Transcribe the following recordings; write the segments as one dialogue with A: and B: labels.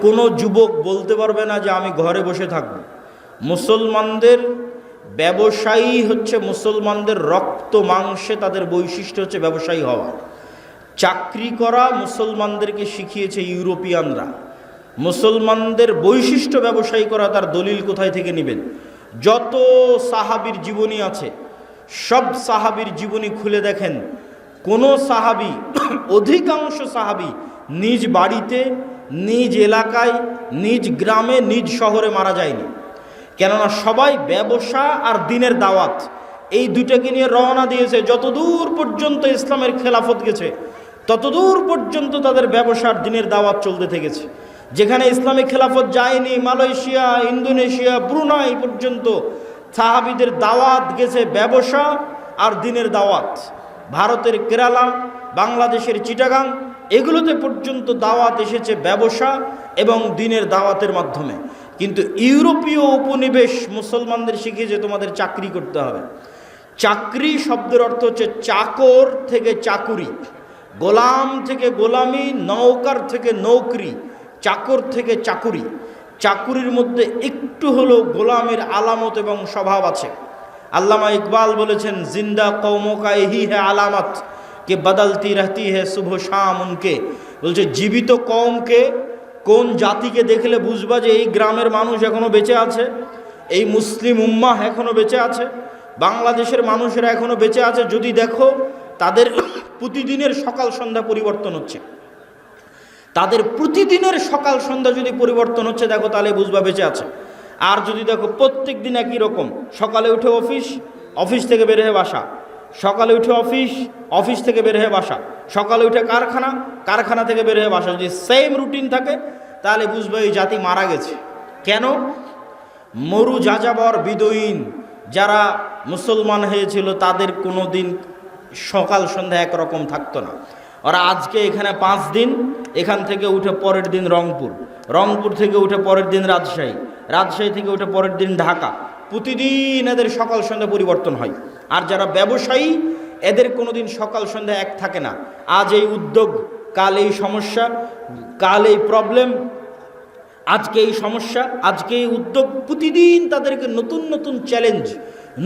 A: কোনো যুবক বলতে পারবে না যে আমি ঘরে বসে থাকব। মুসলমানদের ব্যবসায়ী হচ্ছে, মুসলমানদের রক্ত মাংসে তাদের বৈশিষ্ট্য হচ্ছে ব্যবসায়ী হওয়া। চাকরি করা মুসলমানদেরকে শিখিয়েছে ইউরোপিয়ানরা। মুসলমানদের বৈশিষ্ট্য ব্যবসায়ী করা, তার দলিল কোথায় থেকে নেবেন? যত সাহাবীর জীবনী আছে, সব সাহাবীর জীবনী খুলে দেখেন, কোনো সাহাবী, অধিকাংশ সাহাবী নিজ বাড়িতে, নিজ এলাকায়, নিজ গ্রামে, নিজ শহরে মারা যায়নি। কেননা সবাই ব্যবসা আর দিনের দাওয়াত, এই দুটাকে নিয়ে রওনা দিয়েছে। যতদূর পর্যন্ত ইসলামের খেলাফত গেছে, ততদূর পর্যন্ত তাদের ব্যবসার দিনের দাওয়াত চলতে থেকেছে। যেখানে ইসলামিক খেলাফত যায়নি, মালয়েশিয়া, ইন্দোনেশিয়া, ব্রুনাই পর্যন্ত সাহাবীদের দাওয়াত গেছে ব্যবসা আর দিনের দাওয়াত। ভারতের কেরালা, বাংলাদেশের চিটাগাং, এগুলোতে পর্যন্ত দাওয়াত এসেছে ব্যবসা এবং দিনের দাওয়াতের মাধ্যমে। কিন্তু ইউরোপীয় উপনিবেশ মুসলমানদের শিখিয়েছে তোমাদের চাকরি করতে হবে। চাকরি শব্দের অর্থ হচ্ছে চাকর থেকে চাকুরি, গোলাম থেকে গোলামি, নৌকার থেকে নৌকরি, চাকর থেকে চাকুরি। চাকুরির মধ্যে একটু হলেও গোলামের আলামত এবং স্বভাব আছে। আল্লামা ইকবাল বলেছেন, জিন্দা কৌমকা এহি হে আলামত কে বদলতি রহতি হে শুভ শাম উনকে। বলছে জীবিত কওমকে, কোন জাতিকে দেখলে বুঝবা যে এই গ্রামের মানুষ এখনো বেঁচে আছে, এই মুসলিম উম্মাহ এখনো বেঁচে আছে, বাংলাদেশের মানুষেরা এখনো বেঁচে আছে, যদি দেখো তাদের প্রতিদিনের সকাল সন্ধ্যা পরিবর্তন হচ্ছে। তাদের প্রতিদিনের সকাল সন্ধ্যা যদি পরিবর্তন হচ্ছে দেখো, তাহলে বুঝবা বেঁচে আছে। আর যদি দেখো প্রত্যেক দিন একই রকম, সকালে উঠে অফিস, অফিস থেকে বের হয়ে বাসা, সকালে উঠে অফিস, অফিস থেকে বের হয়ে বাসা, সকালে উঠে কারখানা, কারখানা থেকে বের হয়ে বাসা, যদি সেম রুটিন থাকে তাহলে বুঝবে এই জাতি মারা গেছে। কেন? মরু যাযাবর বিদয়ীন যারা মুসলমান হয়েছিল তাদের কোনো দিন সকাল সন্ধ্যা একরকম থাকতো না। ওরা আজকে এখানে 5 দিন, এখান থেকে উঠে পরের দিন রংপুর, রংপুর থেকে উঠে পরের দিন রাজশাহী, রাজশাহী থেকে উঠে পরের দিন ঢাকা। প্রতিদিন এদের সকাল সন্ধ্যা পরিবর্তন হয়। আর যারা ব্যবসায়ী, এদের কোনো দিন সকাল সন্ধ্যা এক থাকে না। আজ এই উদ্যোগ, কাল এই সমস্যা, কাল এই প্রবলেম, আজকে এই সমস্যা, আজকে এই উদ্যোগ। প্রতিদিন তাদেরকে নতুন নতুন চ্যালেঞ্জ,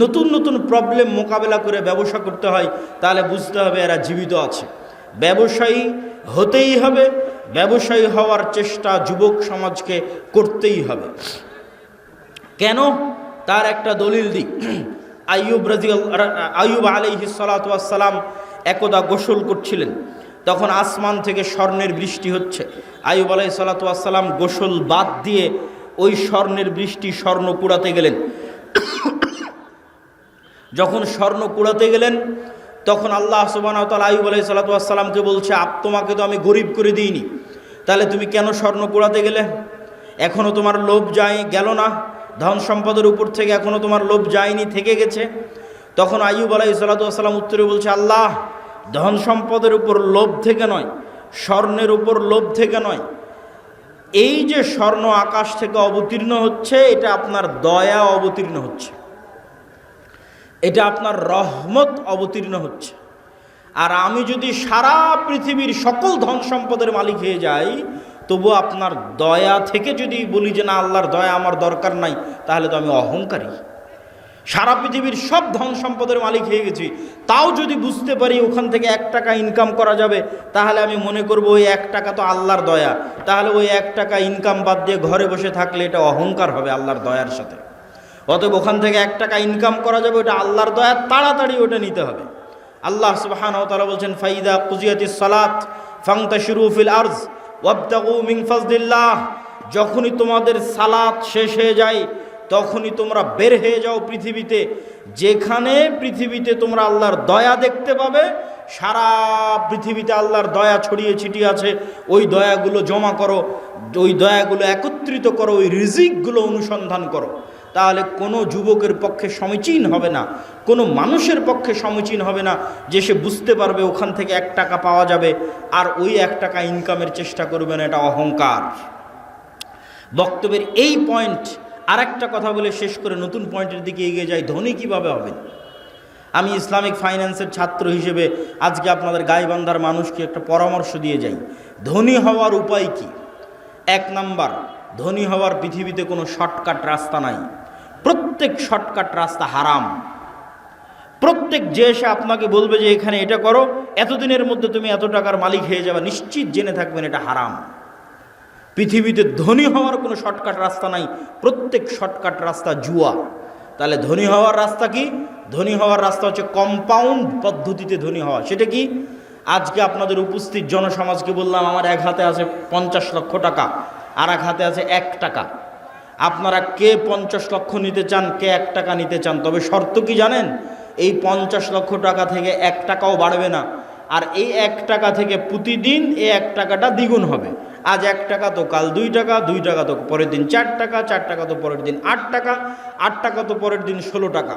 A: নতুন নতুন প্রবলেম মোকাবেলা করে ব্যবসা করতে হয়। তাহলে বুঝতে হবে এরা জীবিত আছে। ব্যবসায়ী হতেই হবে, ব্যবসায়ী হওয়ার চেষ্টা যুবক সমাজকে করতেই হবে। কেন? তার একটা দলিল দিই। আইয়ুব আলাইহিস সালাতু ওয়াস সালাম একদা গোসল করছিলেন, তখন আসমান থেকে স্বর্ণের বৃষ্টি হচ্ছে। আইয়ুব আলাইহিস সালাতু ওয়াস সালাম গোসল বাদ দিয়ে ওই স্বর্ণের বৃষ্টি, স্বর্ণ কুড়াতে গেলেন। যখন স্বর্ণ কুড়াতে গেলেন, তখন আল্লাহ সুবহানাহু ওয়া তাআলা আইয়ুব আলাইহিস সালাতু ওয়াস সালামকে বলছে, তোমাকে তো আমি গরিব করে দিইনি, তাহলে তুমি কেন স্বর্ণ কুড়াতে গেলে? এখনো তোমার লোভ গেল না? ধন সম্পদের উপর থেকে এখনো তোমার লোভ যায়নি, থেকে গেছে? তখন আইয়ুব আলাইহিস সালাতু ওয়াস সালাম উত্তরে বলছে, আল্লাহ, ধন সম্পদের উপর লোভ থেকে নয়, স্বর্ণের উপর লোভ থেকে নয়, এই যে স্বর্ণ আকাশ থেকে অবতীর্ণ হচ্ছে, এটা আপনার দয়া অবতীর্ণ হচ্ছে, এটা আপনার রহমত অবতীর্ণ হচ্ছে। আর আমি যদি সারা পৃথিবীর সকল ধন সম্পদের মালিক হয়ে যাই, তবু আপনার দয়া থেকে যদি বলি যে না, আল্লাহর দয়া আমার দরকার নাই, তাহলে তো আমি অহংকারী। সারা পৃথিবীর সব ধন সম্পদের মালিক হয়ে গেছি, তাও যদি বুঝতে পারি ওখান থেকে 1 টাকা ইনকাম করা যাবে, তাহলে আমি মনে করব ওই 1 টাকা তো আল্লাহর দয়া। তাহলে ওই 1 টাকা ইনকাম বাদ দিয়ে ঘরে বসে থাকলে এটা অহংকার হবে আল্লাহর দয়ার সাথে। অতএব ওখান থেকে 1 টাকা ইনকাম করা যাবে, ওটা আল্লাহর দয়া, তাড়াতাড়ি ওটা নিতে হবে। আল্লাহ সুবহানাহু ওয়া তাআলা বলছেন, ফাইদা কুজিয়াতিস সালাত ফান্তাশিরু ফিল আরজ ওয়াবতাগু মিন ফাজলিল্লাহ। যখনই তোমাদের সালাত শেষ হয়ে যায়, তখনই তোমরা বের হয়ে যাও পৃথিবীতে। যেখানে পৃথিবীতে তোমরা আল্লাহর দয়া দেখতে পাবে, সারা পৃথিবীতে আল্লাহর দয়া ছড়িয়ে ছিটিয়ে আছে, ওই দয়াগুলো জমা করো, ওই দয়াগুলো একত্রিত করো, ওই রিজিকগুলো অনুসন্ধান করো। তাহলে কোনো যুবকের পক্ষে সমীচীন হবে না, কোনো মানুষের পক্ষে সমীচীন হবে না যে সে বুঝতে পারবে ওখান থেকে 1 টাকা পাওয়া যাবে আর ওই 1 টাকা ইনকামের চেষ্টা করবে না, এটা অহংকার। বক্তব্যের এই পয়েন্ট, আর একটা কথা বলে শেষ করে নতুন পয়েন্টের দিকে এগিয়ে যাই। ধনী কিভাবে হবেন? আমি ইসলামিক ফাইন্যান্সের ছাত্র হিসেবে আজকে আপনাদের গাইবান্ধার মানুষকে একটা পরামর্শ দিয়ে যাই। ধনী হওয়ার উপায় কি? এক নাম্বার, ধনী হওয়ার পৃথিবীতে কোনো শর্টকাট রাস্তা নাই। প্রত্যেক শর্টকাট রাস্তা হারাম। প্রত্যেক যে এসে আপনাকে বলবে যে এখানে এটা করো, এতদিনের মধ্যে তুমি এত টাকার মালিক হয়ে যাবে, নিশ্চিত জেনে থাকবেন এটা হারাম। পৃথিবীতে ধনী হওয়ার কোনো শর্টকাট রাস্তা নাই, প্রত্যেক শর্টকাট রাস্তা জুয়া। তাহলে ধনী হওয়ার রাস্তা কি? ধনী হওয়ার রাস্তা হচ্ছে কম্পাউন্ড পদ্ধতিতে ধনী হওয়া। সেটা কি? আজকে আপনাদের উপস্থিত জনসমাজকে বললাম আমার এক হাতে আছে 50 লক্ষ টাকা, আর এক হাতে আছে 1 টাকা। আপনারা কে 50 লক্ষ নিতে চান, কে 1 টাকা নিতে চান? তবে শর্ত কি জানেন? এই 50 লক্ষ টাকা থেকে 1 টাকাও বাড়বে না, আর এই 1 টাকা থেকে প্রতিদিন এই 1 টাকাটা দ্বিগুণ হবে। আজ 1 টাকা তো কাল 2 টাকা, 2 টাকা তো পরের দিন 4 টাকা, 4 টাকা তো পরের দিন 8 টাকা, 8 টাকা তো পরের দিন 16 টাকা।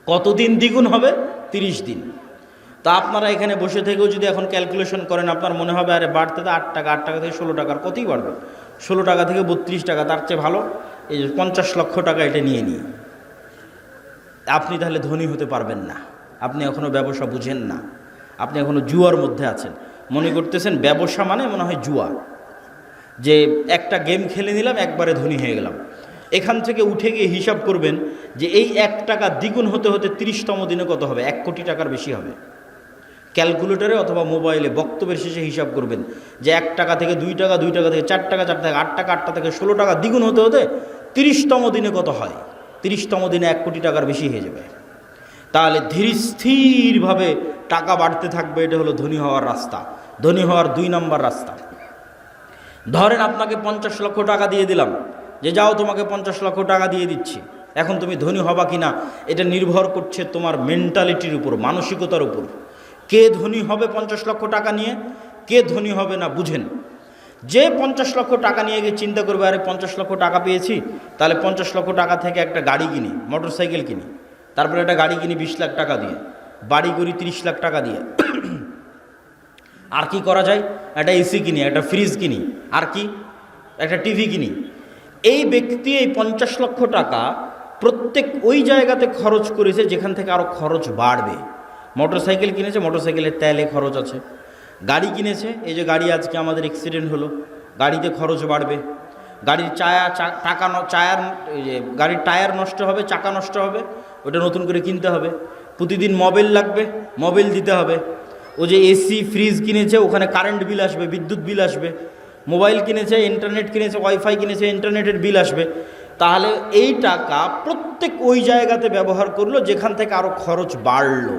A: কতদিন দ্বিগুণ হবে? 30 দিন। তা আপনারা এখানে বসে থেকেও যদি এখন ক্যালকুলেশন করেন, আপনার মনে হবে আরে বাড়তে তো 8 টাকা, 8 টাকা থেকে 16 টাকার কতই বাড়বে, 16 টাকা থেকে 32 টাকা, তার চেয়ে ভালো এই যে 50 লক্ষ টাকা এটা নিয়ে নিই। আপনি তাহলে ধনী হতে পারবেন না। আপনি এখনও ব্যবসা বুঝেন না, আপনি এখনও জুয়ার মধ্যে আছেন। মনে করতেছেন ব্যবসা মানে মনে হয় জুয়া, যে একটা গেম খেলে নিলাম একবারে ধনী হয়ে গেলাম। এখান থেকে উঠে গিয়ে হিসাব করবেন যে এই 1 টাকা দ্বিগুণ হতে হতে 30তম দিনে কত হবে? 1 কোটি টাকার বেশি হবে। ক্যালকুলেটরে অথবা মোবাইলে বক্তব্যের শেষে হিসাব করবেন যে 1 টাকা থেকে 2 টাকা, 2 টাকা থেকে 4 টাকা, 4 থেকে 8 টাকা, 8 টাকা থেকে 16 টাকা দ্বিগুণ হতে হতে 30তম দিনে কত হয়? 30তম দিনে 1 কোটি টাকার বেশি হয়ে যাবে। তাহলে ধীর স্থিরভাবে টাকা বাড়তে থাকবে। এটা হলো ধনী হওয়ার রাস্তা। ধনী হওয়ার 2 নম্বর রাস্তা, ধরেন আপনাকে 50 লক্ষ টাকা দিয়ে দিলাম, যে যাও তোমাকে 50 লক্ষ টাকা দিয়ে দিচ্ছি। এখন তুমি ধনী হবা কিনা এটা নির্ভর করছে তোমার মেন্টালিটির উপর, মানসিকতার উপর। কে ধনী হবে 50 লক্ষ টাকা নিয়ে, কে ধনী হবে না বুঝেন। যে 50 লক্ষ টাকা নিয়ে গিয়ে চিন্তা করবে আরে 50 লক্ষ টাকা পেয়েছি, তাহলে 50 লক্ষ টাকা থেকে একটা গাড়ি কিনি, মোটর সাইকেল কিনি, তারপরে একটা গাড়ি কিনি 20 লাখ টাকা দিয়ে, বাড়ি করি 30 লাখ টাকা দিয়ে, আর কি করা যায়? একটা এসি কিনি, একটা ফ্রিজ কিনি, আর কি একটা টিভি কিনি। এই ব্যক্তি এই 50 লক্ষ টাকা প্রত্যেক ওই জায়গাতে খরচ করেছে যেখান থেকে আরও খরচ বাড়বে। মোটর সাইকেল কিনেছে, মোটর সাইকেলের তেলে খরচ আছে। গাড়ি কিনেছে, এই যে গাড়ি আজকে আমাদের অ্যাক্সিডেন্ট হলো, গাড়িতে খরচ বাড়বে। গাড়ির গাড়ির টায়ার নষ্ট হবে, চাকা নষ্ট হবে, ওটা নতুন করে কিনতে হবে। প্রতিদিন মোবাইল লাগবে, মোবাইল দিতে হবে। ও যে এসি ফ্রিজ কিনেছে, ওখানে কারেন্ট বিল আসবে, বিদ্যুৎ বিল আসবে। মোবাইল কিনেছে, ইন্টারনেট কিনেছে, ওয়াইফাই কিনেছে, ইন্টারনেটের বিল আসবে। তাহলে এই টাকা প্রত্যেক ওই জায়গাতে ব্যবহার করলো যেখান থেকে আরও খরচ বাড়লো।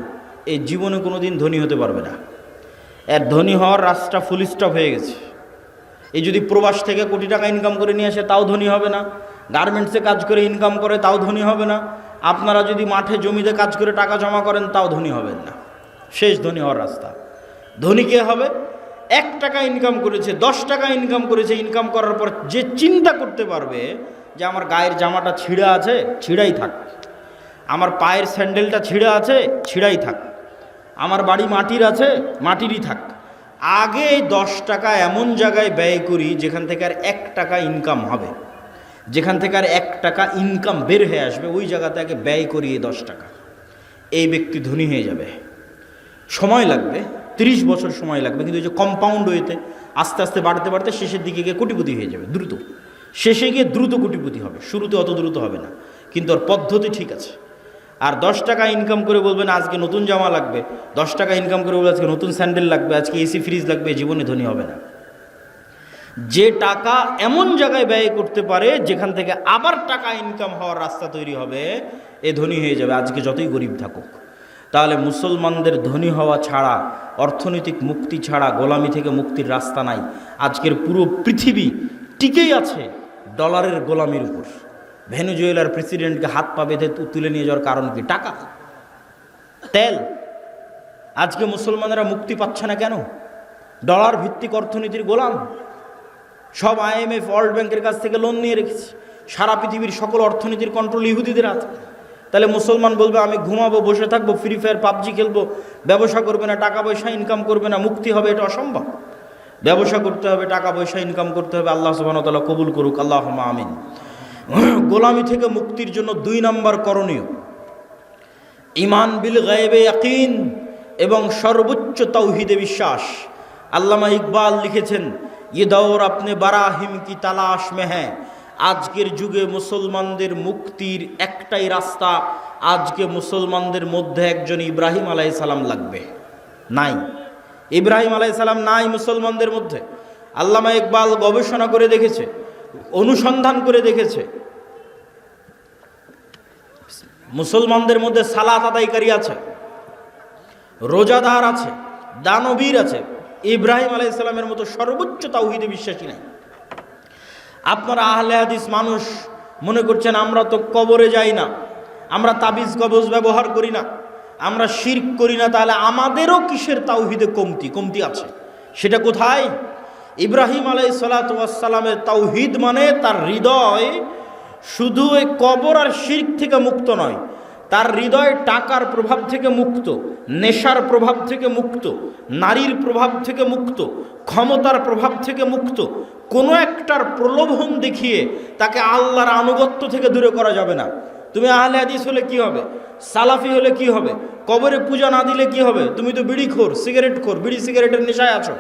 A: এই জীবনে কোনো দিন ধনী হতে পারবে না। এর ধনী হওয়ার রাস্তা ফুল স্টপ হয়ে গেছে। এই যদি প্রবাস থেকে কোটি টাকা ইনকাম করে নিয়ে আসে তাও ধনী হবে না, গার্মেন্টসে কাজ করে ইনকাম করে তাও ধনী হবে না, আপনারা যদি মাঠে জমিতে কাজ করে টাকা জমা করেন তাও ধনী হবেন না। শেষ ধনী হওয়ার রাস্তা। ধনী কে হবে? 1 টাকা ইনকাম করেছে, 10 টাকা ইনকাম করেছে, ইনকাম করার পর যে চিন্তা করতে পারবে যে আমার গায়ের জামাটা ছিঁড়া আছে, ছিঁড়াই থাক, আমার পায়ের স্যান্ডেলটা ছিঁড়া আছে, ছিঁড়াই থাক, আমার বাড়ি মাটির আছে, মাটিরই থাক। আগে 10 টাকা এমন জায়গায় ব্যয় করি যেখান থেকে আর 1 টাকা ইনকাম হবে, যেখান থেকে আর 1 টাকা ইনকাম বের হয়ে আসবে, ওই জায়গাতে আগে ব্যয় করি এই 10 টাকা। এই ব্যক্তি ধনী হয়ে যাবে। সময় লাগবে, 30 বছর সময় লাগবে, কিন্তু এই যে কম্পাউন্ড ওয়েতে আস্তে আস্তে বাড়তে বাড়তে শেষের দিকে গিয়ে কোটিপতি হয়ে যাবে দ্রুত। শেষে গিয়ে দ্রুত কোটিপতি হবে, শুরুতে অত দ্রুত হবে না, কিন্তু ওর পদ্ধতি ঠিক আছে। আর 10 টাকা ইনকাম করে বলবেন আজকে নতুন জামা লাগবে, 10 টাকা ইনকাম করে বলবেন আজকে নতুন স্যান্ডেল লাগবে, আজকে এসি ফ্রিজ লাগবে, জীবনে ধনী হবে না। যে টাকা এমন জায়গায় ব্যয় করতে পারে যেখান থেকে আবার টাকা ইনকাম হওয়ার রাস্তা তৈরি হবে, এ ধনী হয়ে যাবে, আজকে যতই গরিব থাকুক। তাহলে মুসলমানদের ধনী হওয়া ছাড়া, অর্থনৈতিক মুক্তি ছাড়া গোলামি থেকে মুক্তির রাস্তা নাই। আজকের পুরো পৃথিবী টিকেই আছে ডলারের গোলামির উপর। ভেনেজুয়েলার প্রেসিডেন্টকে হাত পা বেঁধে তুলে নিয়ে যাওয়ার কারণ কি? টাকা, তেল। আজকে মুসলমানেরা মুক্তি পাচ্ছে না কেন? ডলার ভিত্তিক অর্থনীতির গোলাম। সব IMF, ওয়ার্ল্ড ব্যাংকের কাছ থেকে লোন নিয়ে রেখেছে। সারা পৃথিবীর সকল অর্থনীতির কন্ট্রোল ইহুদিদের হাতে। তাহলে মুসলমান বলবে আমি ঘুমাবো, বসে থাকবো, ফ্রি ফায়ার পাবজি খেলবো, ব্যবসা করবে না, টাকা পয়সা ইনকাম করবে না, মুক্তি হবে? এটা অসম্ভব। ব্যবসা করতে হবে, টাকা পয়সা ইনকাম করতে হবে। আল্লাহ সুবহানাহু ওয়া তাআলা কবুল করুক, আল্লাহুম্মা আমিন। গোলামি থেকে মুক্তির জন্য 2 নম্বর করণীয় ঈমান বিল গায়বে ইয়াকিন এবং সর্বোচ্চ তাওহীদে বিশ্বাস। আল্লামা ইকবাল লিখেছেন, ये दौर अपने बराहिम की तलाश में है। আজকের যুগে মুসলমানদের মুক্তির একটাই রাস্তা, আজকে মুসলমানদের মধ্যে একজন ইব্রাহিম আলাইহিস সালাম লাগবে। নাই, ইব্রাহিম আলাইহিস সালাম নাই মুসলমানদের মধ্যে। আল্লামা ইকবাল গবেষণা করে দেখেছে, অনুসন্ধান করে দেখেছে, মুসলমানদের মধ্যে সালাত আদায়কারী আছে, রোজাদার আছে, দানবীর আছে, ইব্রাহিম আলাইহিস সালামের মতো সর্বোচ্চ তাওহীদে বিশ্বাসী নাই। আপনারা আহলে হাদিস মানুষ মনে করছেন আমরা তো কবরে যাই না, আমরা তাবিজ কবজ ব্যবহার করি না, আমরা শিরক করি না, তাহলে আমাদেরও কিসের তাওহীদে কমতি আছে? সেটা কোথায়? ইব্রাহিম আলাইহিস সালাতু ওয়াস সালামের তাওহীদ মানে তার হৃদয় শুধু এই কবর আর শিরক থেকে মুক্ত নয়, তার হৃদয় টাকার প্রভাব থেকে মুক্ত, নেশার প্রভাব থেকে মুক্ত, নারীর প্রভাব থেকে মুক্ত, ক্ষমতার প্রভাব থেকে মুক্ত। কোনো একটার প্রলোভন দেখিয়ে তাকে আল্লাহর আনুগত্য থেকে দূরে করা যাবে না। তুমি আহলে হাদিস হলে কি হবে, সালাফি হলে কি হবে, কবরে পূজা না দিলে কি হবে? তুমি তো বিড়িখোর, সিগারেটখোর, বিড়ি সিগারেটের নেশায় আছো,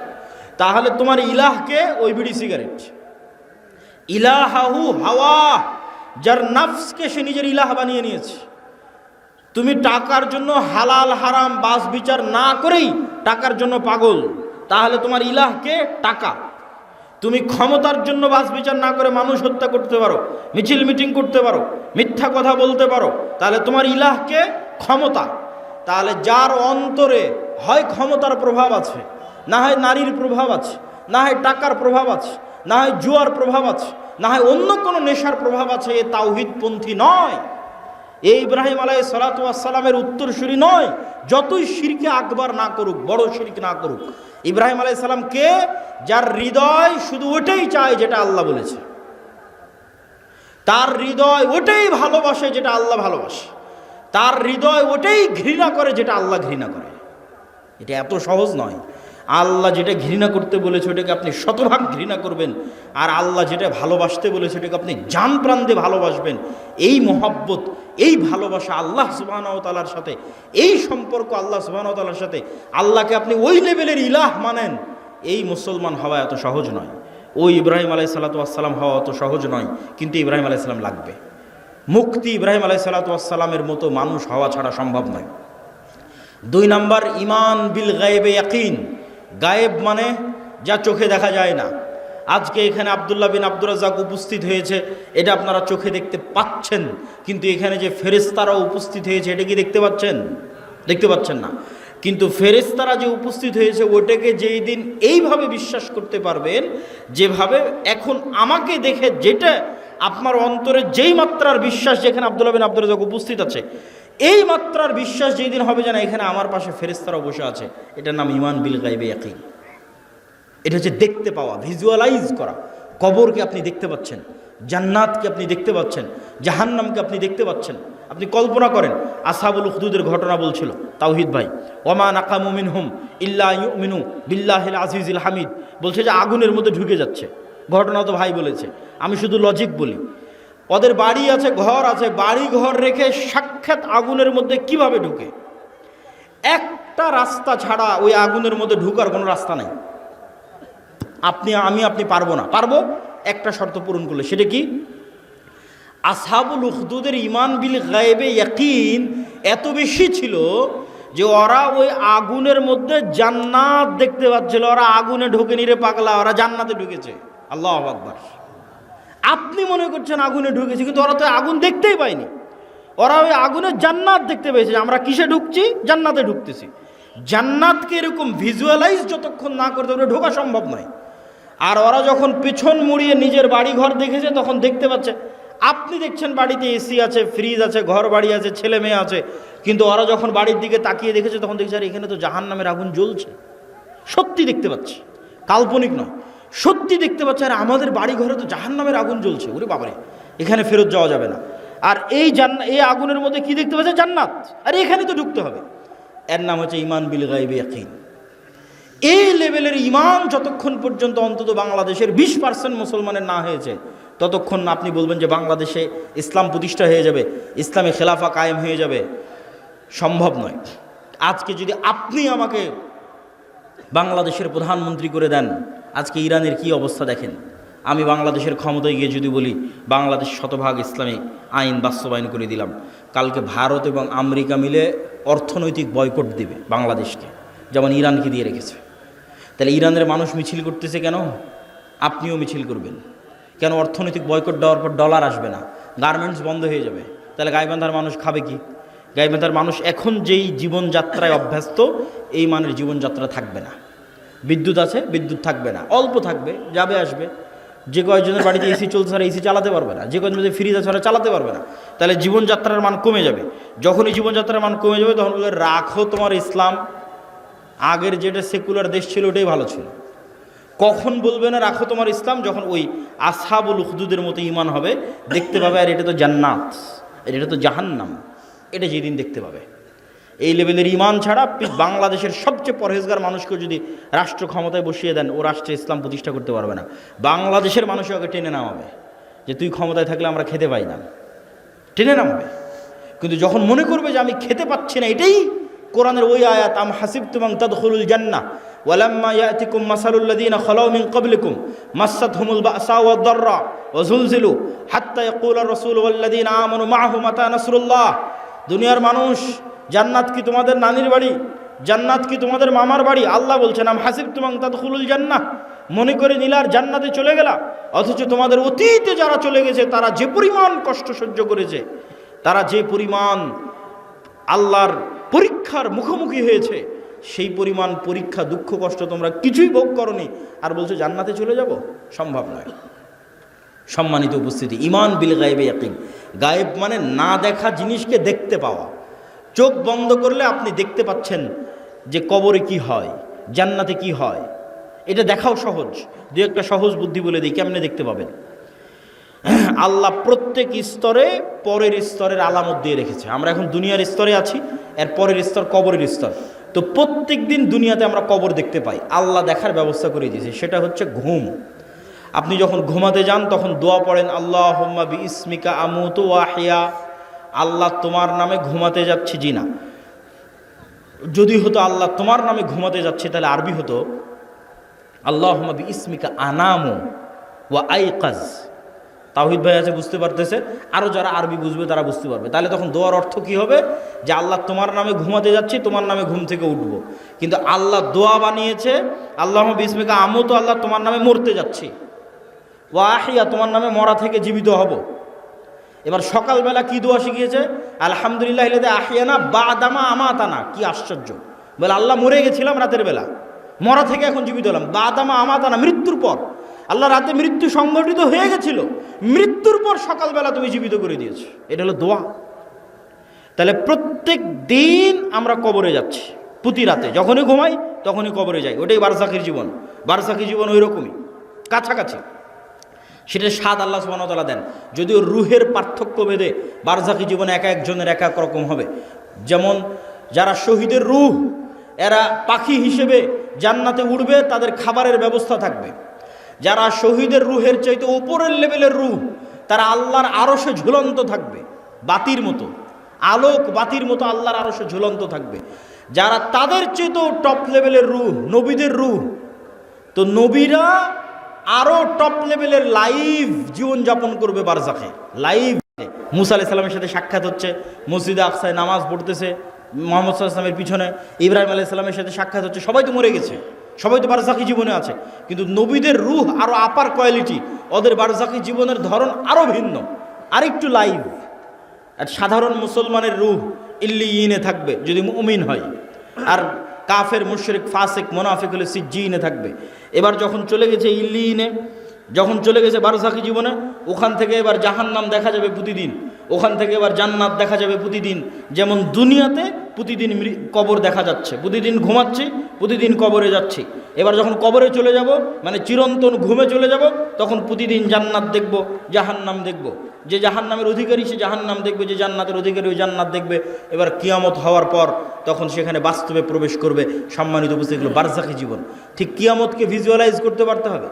A: তাহলে তোমার ইলাহকে ওই বিড়ি সিগারেট। ইলাহাহু হাওয়া, যার নফসকে সে নিজের ইলাহ বানিয়ে নিয়েছে। তুমি টাকার জন্য হালাল হারাম বাস বিচার না করেই টাকার জন্য পাগল, তাহলে তোমার ইলাহকে টাকা। তুমি ক্ষমতার জন্য বাস বিচার না করে মানুষ হত্যা করতে পারো, মিছিল মিটিং করতে পারো, মিথ্যা কথা বলতে পারো, তাহলে তোমার ইলাহকে ক্ষমতা। তাহলে যার অন্তরে হয় ক্ষমতার প্রভাব আছে, না হয় নারীর প্রভাব আছে, না হয় টাকার প্রভাব আছে, না হয় জুয়ার প্রভাব আছে, না হয় অন্য কোনো নেশার প্রভাব আছে, এ তাওহীদপন্থী নয়, এই ইব্রাহিম আলাইহিস সালাতু ওয়াস সালামের উত্তরসূরি নয়। যতই শিরকে আকবার না করুক, বড় শিরক না করুক, ইব্রাহিম আলাইহিস সালাম কে? যার হৃদয় শুধু ওটাই চায় যেটা আল্লাহ বলেছে, তার হৃদয় ওটাই ভালোবাসে যেটা আল্লাহ ভালোবাসে, তার হৃদয় ওটাই ঘৃণা করে যেটা আল্লাহ ঘৃণা করে। এটা এত সহজ নয়। আল্লাহ যেটা ঘৃণা করতে বলেছে ওটাকে আপনি শতভাগ ঘৃণা করবেন, আর আল্লাহ যেটা ভালোবাসতে বলেছে ওটাকে আপনি জান প্রাণ দিয়ে ভালোবাসবেন। এই মহব্বত, এই ভালোবাসা আল্লাহ সুবহানাহু ওয়া তাআলার সাথে, এই সম্পর্ক আল্লাহ সুবহানাহু ওয়া তাআলার সাথে, আল্লাহকে আপনি ওই লেভেলের ইলাহ মানেন, এই মুসলমান হওয়া এত সহজ নয়। ওই ইব্রাহিম আলাইহিস সালাতু ওয়াস সালাম হওয়া অত সহজ নয়, কিন্তু ইব্রাহিম আলাইহিস সালাম লাগবে। মুক্তি ইব্রাহিম আলাইহিস সালাতু ওয়াস সালামের মতো মানুষ হওয়া ছাড়া সম্ভব নয়। 2 নাম্বার, ঈমান বিল গায়বে ইয়াকিন। গায়েব মানে যা চোখে দেখা যায় না। আজকে এখানে আব্দুল্লাহ বিন আব্দুর রাজ্জাক উপস্থিত হয়েছে, এটা আপনারা চোখে দেখতে পাচ্ছেন, কিন্তু এখানে যে ফেরেশতারা উপস্থিত হয়েছে এটা কি দেখতে পাচ্ছেন? দেখতে পাচ্ছেন না। কিন্তু ফেরেশতারা যে উপস্থিত হয়েছে ওটাকে যেই দিন এইভাবে বিশ্বাস করতে পারবেন, যেভাবে এখন আমাকে দেখে যেটা আপনার অন্তরে যেই মাত্রার বিশ্বাস, যেখানে আব্দুল্লাহ বিন আব্দুর রাজ্জাক উপস্থিত আছে, এই মাত্রার বিশ্বাস যেই দিন হবে যে না এখানে আমার পাশে ফেরেশতারা বসে আছে, এটার নাম ঈমান বিল গায়বে ইয়াকিন। এটা হচ্ছে দেখতে পাওয়া, ভিজুয়ালাইজ করা। কবরকে আপনি দেখতে পাচ্ছেন, জান্নাতকে আপনি দেখতে পাচ্ছেন, জাহান্নামকে আপনি দেখতে পাচ্ছেন। আপনি কল্পনা করেন, আসহাবুল উখদুদের ঘটনা বলছিল তাওহীদ ভাই, ওমা নাকামু মিনহুম ইল্লা ইউমিনু বিল্লাহিল আজিজিল হামিদ, বলছে যে আগুনের মধ্যে ঢুকে যাচ্ছে। ঘটনা তো ভাই বলেছে, আমি শুধু লজিক বলি। ওদের বাড়ি আছে, ঘর আছে, বাড়ি ঘর রেখে সাক্ষাৎ আগুনের মধ্যে কিভাবে ঢুকে? একটা রাস্তা ছাড়া ওই আগুনের মধ্যে ঢুকার কোনো রাস্তা নাই। আপনি পারবো না। পারবো একটা শর্ত পূরণ করলে। সেটা কি? আসহাবুল উখদুদের ঈমান বিল গায়বে ইয়াকিন এত বেশি ছিল যে ওরা ওই আগুনের মধ্যে জান্নাত দেখতে পাচ্ছিল। ওরা আগুনে ঢোকেনি রে পাগলা, ওরা জান্নাতে ঢুকেছে। আল্লাহু আকবার। আপনি মনে করছেন আগুনে ঢুকেছে, কিন্তু ওরা তো আগুন দেখতেই পায়নি। ওরা ওই আগুনের জান্নাত দেখতে পেয়েছে। আমরা কিসে ঢুকছি? জান্নাতে ঢুকতেছি। জান্নাতকে এরকম ভিজুয়ালাইজ যতক্ষণ না করতে পারে ঢোকা সম্ভব নয়। আর ওরা যখন পেছন মুড়িয়ে নিজের বাড়ি ঘর দেখেছে তখন দেখতে পাচ্ছে। আপনি দেখছেন বাড়িতে এসি আছে, ফ্রিজ আছে, ঘর বাড়ি আছে, ছেলে মেয়ে আছে, কিন্তু ওরা যখন বাড়ির দিকে তাকিয়ে দেখেছে তখন দেখছে আর এখানে তো জাহান্নামের আগুন জ্বলছে। সত্যি দেখতে পাচ্ছে, কাল্পনিক নয়, সত্যি দেখতে পাচ্ছে। আর আমাদের বাড়ি ঘরে তো জাহান্নামের আগুন জ্বলছে, ওরে বাবারে, এখানে ফেরত যাওয়া যাবে না। আর এই আগুনের মধ্যে কি দেখতে পাচ্ছে? জান্নাত। আর এখানে তো ঢুকতে হবে। এর নাম হচ্ছে ঈমান বিল গায়বে ইয়াকিন। এই লেভেলের ঈমান যতক্ষণ পর্যন্ত অন্তত বাংলাদেশের 20% মুসলমানের না হয়েছে ততক্ষণ আপনি বলবেন যে বাংলাদেশে ইসলাম প্রতিষ্ঠা হয়ে যাবে, ইসলামী খেলাফা কায়েম হয়ে যাবে, সম্ভব নয়। আজকে যদি আপনি আমাকে বাংলাদেশের প্রধানমন্ত্রী করে দেন, আজকে ইরানের কি অবস্থা দেখেন। আমি বাংলাদেশের ক্ষমতায় গিয়ে যদি বলি বাংলাদেশ শতভাগ ইসলামী আইন বাস্তবায়ন করে দিলাম, কালকে ভারত এবং আমেরিকা মিলে অর্থনৈতিক বয়কট দিবে বাংলাদেশকে, যেমন ইরানকে দিয়ে রেখেছে। তাহলে ইরানের মানুষ মিছিল করতেছে কেন? আপনিও মিছিল করবেন কেন? অর্থনৈতিক বয়কট দেওয়ার পর ডলার আসবে না, গার্মেন্টস বন্ধ হয়ে যাবে। তাহলে গাইবান্ধার মানুষ খাবে কি? গাইবান্ধার মানুষ এখন যেই জীবনযাত্রায় অভ্যস্ত, এই মানের জীবনযাত্রা থাকবে না। বিদ্যুৎ আছে, বিদ্যুৎ থাকবে না, অল্প থাকবে, যাবে আসবে। যে কয়েকজনের বাড়িতে এসি চলছে তারা এসি চালাতে পারবে না, যে কয়েকজনের ফ্রিজ আছে তারা চালাতে পারবে না। তাহলে জীবনযাত্রার মান কমে যাবে। যখনই জীবনযাত্রার মান কমে যাবে তখন বলবে রাখো তোমার ইসলাম, আগের যেটা সেকুলার দেশ ছিল ওটাই ভালো ছিল। কখন বলবে না রাখো তোমার ইসলাম? যখন ওই আসহাবুল উখদুদের মতো ঈমান হবে, দেখতে পাবে আর এটা তো জান্নাত, এটা তো জাহান্নাম, এটা যেদিন দেখতে পাবে। এই লেভেলের ঈমান ছাড়া আপনি বাংলাদেশের সবচেয়ে পরহেজগার মানুষকে যদি রাষ্ট্র ক্ষমতায় বসিয়ে দেন, ও রাষ্ট্রে ইসলাম প্রতিষ্ঠা করতে পারবে না। বাংলাদেশের মানুষও ওকে টেনে নামাবে যে তুই ক্ষমতায় থাকলে আমরা খেতে পাই না, টেনে নামাবে। কিন্তু যখন মনে করবে যে আমি খেতে পাচ্ছি না, এটাই কোরআনের ওই আয়াত, আম হাসিবতুম আন তাদখুলুল জান্নাহ ওয়ালাম্মা ইয়াতিকুম মাসালুল লাযিনা খালাউ মিন ক্বাবলিকুম মাসাতহুমুল বাসা ওয়াদ দাররা ওয়া যুলজিলু হাত্তা ইয়াকুলার রাসূল ওয়াল লাযিনা আমানু মাআহু মাতা নাসরুল্লাহ। দুনিয়ার মানুষ, জান্নাত কি তোমাদের নানির বাড়ি? জান্নাত কি তোমাদের মামার বাড়ি? আল্লাহ বলছেন আম হাসিবতুম আন তাদখুলুল জান্নাহ, মনে করে নিলার জান্নাতে চলে গেলা, অথচ তোমাদের অতীতে যারা চলে গেছে তারা যে পরিমাণ কষ্ট সহ্য করেছে, তারা যে পরিমাণ আল্লাহর পরীক্ষার মুখোমুখি হয়েছে, সেই পরিমাণ পরীক্ষা দুঃখ কষ্ট তোমরা কিছুই ভোগ করনি, আর বলছো জান্নাতে চলে যাব? সম্ভব নয়। সম্মানিত উপস্থিতি, ঈমান বিল গায়বে ইয়াকিন। গায়েব মানে না দেখা জিনিসকে দেখতে পাওয়া। চোখ বন্ধ করলে আপনি দেখতে পাচ্ছেন যে কবরে কি হয়, জান্নাতে কি হয়, এটা দেখাও সহজ। দু একটা সহজ বুদ্ধি বলে দিই, কেমনে দেখতে পাবেন। আল্লাহ প্রত্যেক স্তরে পরের স্তরের আলামত দিয়ে রেখেছে। আমরা এখন দুনিয়ার স্তরে আছি, এর পরের স্তর কবরের স্তর। তো প্রত্যেক দিন দুনিয়াতে আমরা কবর দেখতে পাই, আল্লাহ দেখার ব্যবস্থা করে দিয়েছে। সেটা হচ্ছে ঘুম। আপনি যখন ঘুমাতে যান তখন দোয়া পড়েন, আল্লাহুম্মা বিইসমিকা আমুতু ওয়া আহইয়া। আল্লাহ তোমার নামে ঘুমাতে যাচ্ছি। জি না, যদি হতো আল্লাহ তোমার নামে ঘুমাতে যাচ্ছে, তাহলে আরবি হতো আল্লাহুম্মা বিইসমিকা আনামু ওয়া আইকাজ। তাওহীদ ভাই আছে, বুঝতে পারতেছে? আরও যারা আরবি বুঝবে তারা বুঝতে পারবে। তাহলে তখন দোয়ার অর্থ কি হবে? যে আল্লাহ তোমার নামে ঘুমাতে যাচ্ছি, তোমার নামে ঘুম থেকে উঠবো। কিন্তু আল্লাহ দোয়া বানিয়েছে আল্লাহুম্মা বিইসমিকা আমুতু, আল্লাহ তোমার নামে মরতে যাচ্ছি, ওয়া আহইয়া, তোমার নামে মরা থেকে জীবিত হব। এবার সকালবেলা কি দোয়া শিখিয়েছে? আলহামদুলিল্লাহ ইল্লাযী আহইয়ানা বা'দামা আমাতানা। কি আশ্চর্য! বলে আল্লাহ মরে গেছিলাম রাতের বেলা, মরা থেকে এখন জীবিত হলাম। বা'দামা আমাতানা, মৃত্যুর পর। আল্লাহ রাতে মৃত্যু সংগঠিত হয়ে গেছিল, মৃত্যুর পর সকালবেলা তুমি জীবিত করে দিয়েছো। এটা হলো দোয়া। তাহলে প্রত্যেক দিন আমরা কবরে যাচ্ছি, প্রতি রাতে যখনই ঘুমাই তখনই কবরে যাই। ওটাই বারজাখের জীবন। বারজাখী জীবন ওই রকমই, কাছাকাছি। সেটার স্বাদ আল্লাহ সুবহানাহু ওয়া তাআলা দেন। যদিও রুহের পার্থক্য ভেদে বারজাখী জীবন এক একজনের এক এক রকম হবে। যেমন যারা শহীদের রুহ, এরা পাখি হিসেবে জান্নাতে উড়বে, তাদের খাবারের ব্যবস্থা থাকবে। যারা শহীদের রুহের চাইতে উপরের লেভেলের রুহ, তারা আল্লাহর আরশে ঝুলন্ত থাকবে, বাতির মতো, আলোক বাতির মতো আল্লাহর আরশে ঝুলন্ত থাকবে। যারা তাদের চাইতেও টপ লেভেলের রুহ, নবীদের রুহ, তো নবীরা আরও টপ লেভেলের লাইভ জীবনযাপন করবে বারজাখে। লাইভ মুসা আলাইহিস সালামের সাথে সাক্ষাৎ হচ্ছে, মসজিদে আকসায় নামাজ পড়তেছে মুহাম্মদ সাল্লাল্লাহু আলাইহি ওয়াসাল্লামের পিছনে, ইব্রাহিম আলাইহিস সালামের সাথে সাক্ষাৎ হচ্ছে। সবাই তো মরে গেছে, সবাই তো বারজাখী জীবনে আছে, কিন্তু নবীদের রুহ আরও আপার কোয়ালিটি, ওদের বারজাখী জীবনের ধরন আরও ভিন্ন, আরেকটু লাইভ। আর সাধারণ মুসলমানের রুহ ইল্লিয়িনে থাকবে যদি মুমিন হয়, আর কাফের, মুশরিক, ফাসিক, মুনাফিক হলে সিজ্জিনে থাকবে। এবার যখন চলে গেছে ইল্লিয়িনে, যখন চলে গেছে বারজাখী জীবনে, ওখান থেকে এবার জাহান্নাম দেখা যাবে প্রতিদিন, ওখান থেকে এবার জান্নাত দেখা যাবে প্রতিদিন। যেমন দুনিয়াতে প্রতিদিন কবর দেখা যাচ্ছে, প্রতিদিন ঘুমাচ্ছি, প্রতিদিন কবরে যাচ্ছি। এবার যখন কবরে চলে যাব, মানে চিরন্তন ঘুমে চলে যাব, তখন প্রতিদিন জান্নাত দেখব, জাহান্নাম দেখব। যে জাহান্নামের অধিকারী সে জাহান্নাম দেখবে, যে জান্নাতের অধিকারী ওই জান্নাত দেখবে। এবার কিয়ামত হওয়ার পর তখন সেখানে বাস্তবে প্রবেশ করবে। সম্মানিত উপস্থিতি, এগুলো বারজাখী জীবন। ঠিক কিয়ামতকে ভিজুয়ালাইজ করতে পারতে হবে,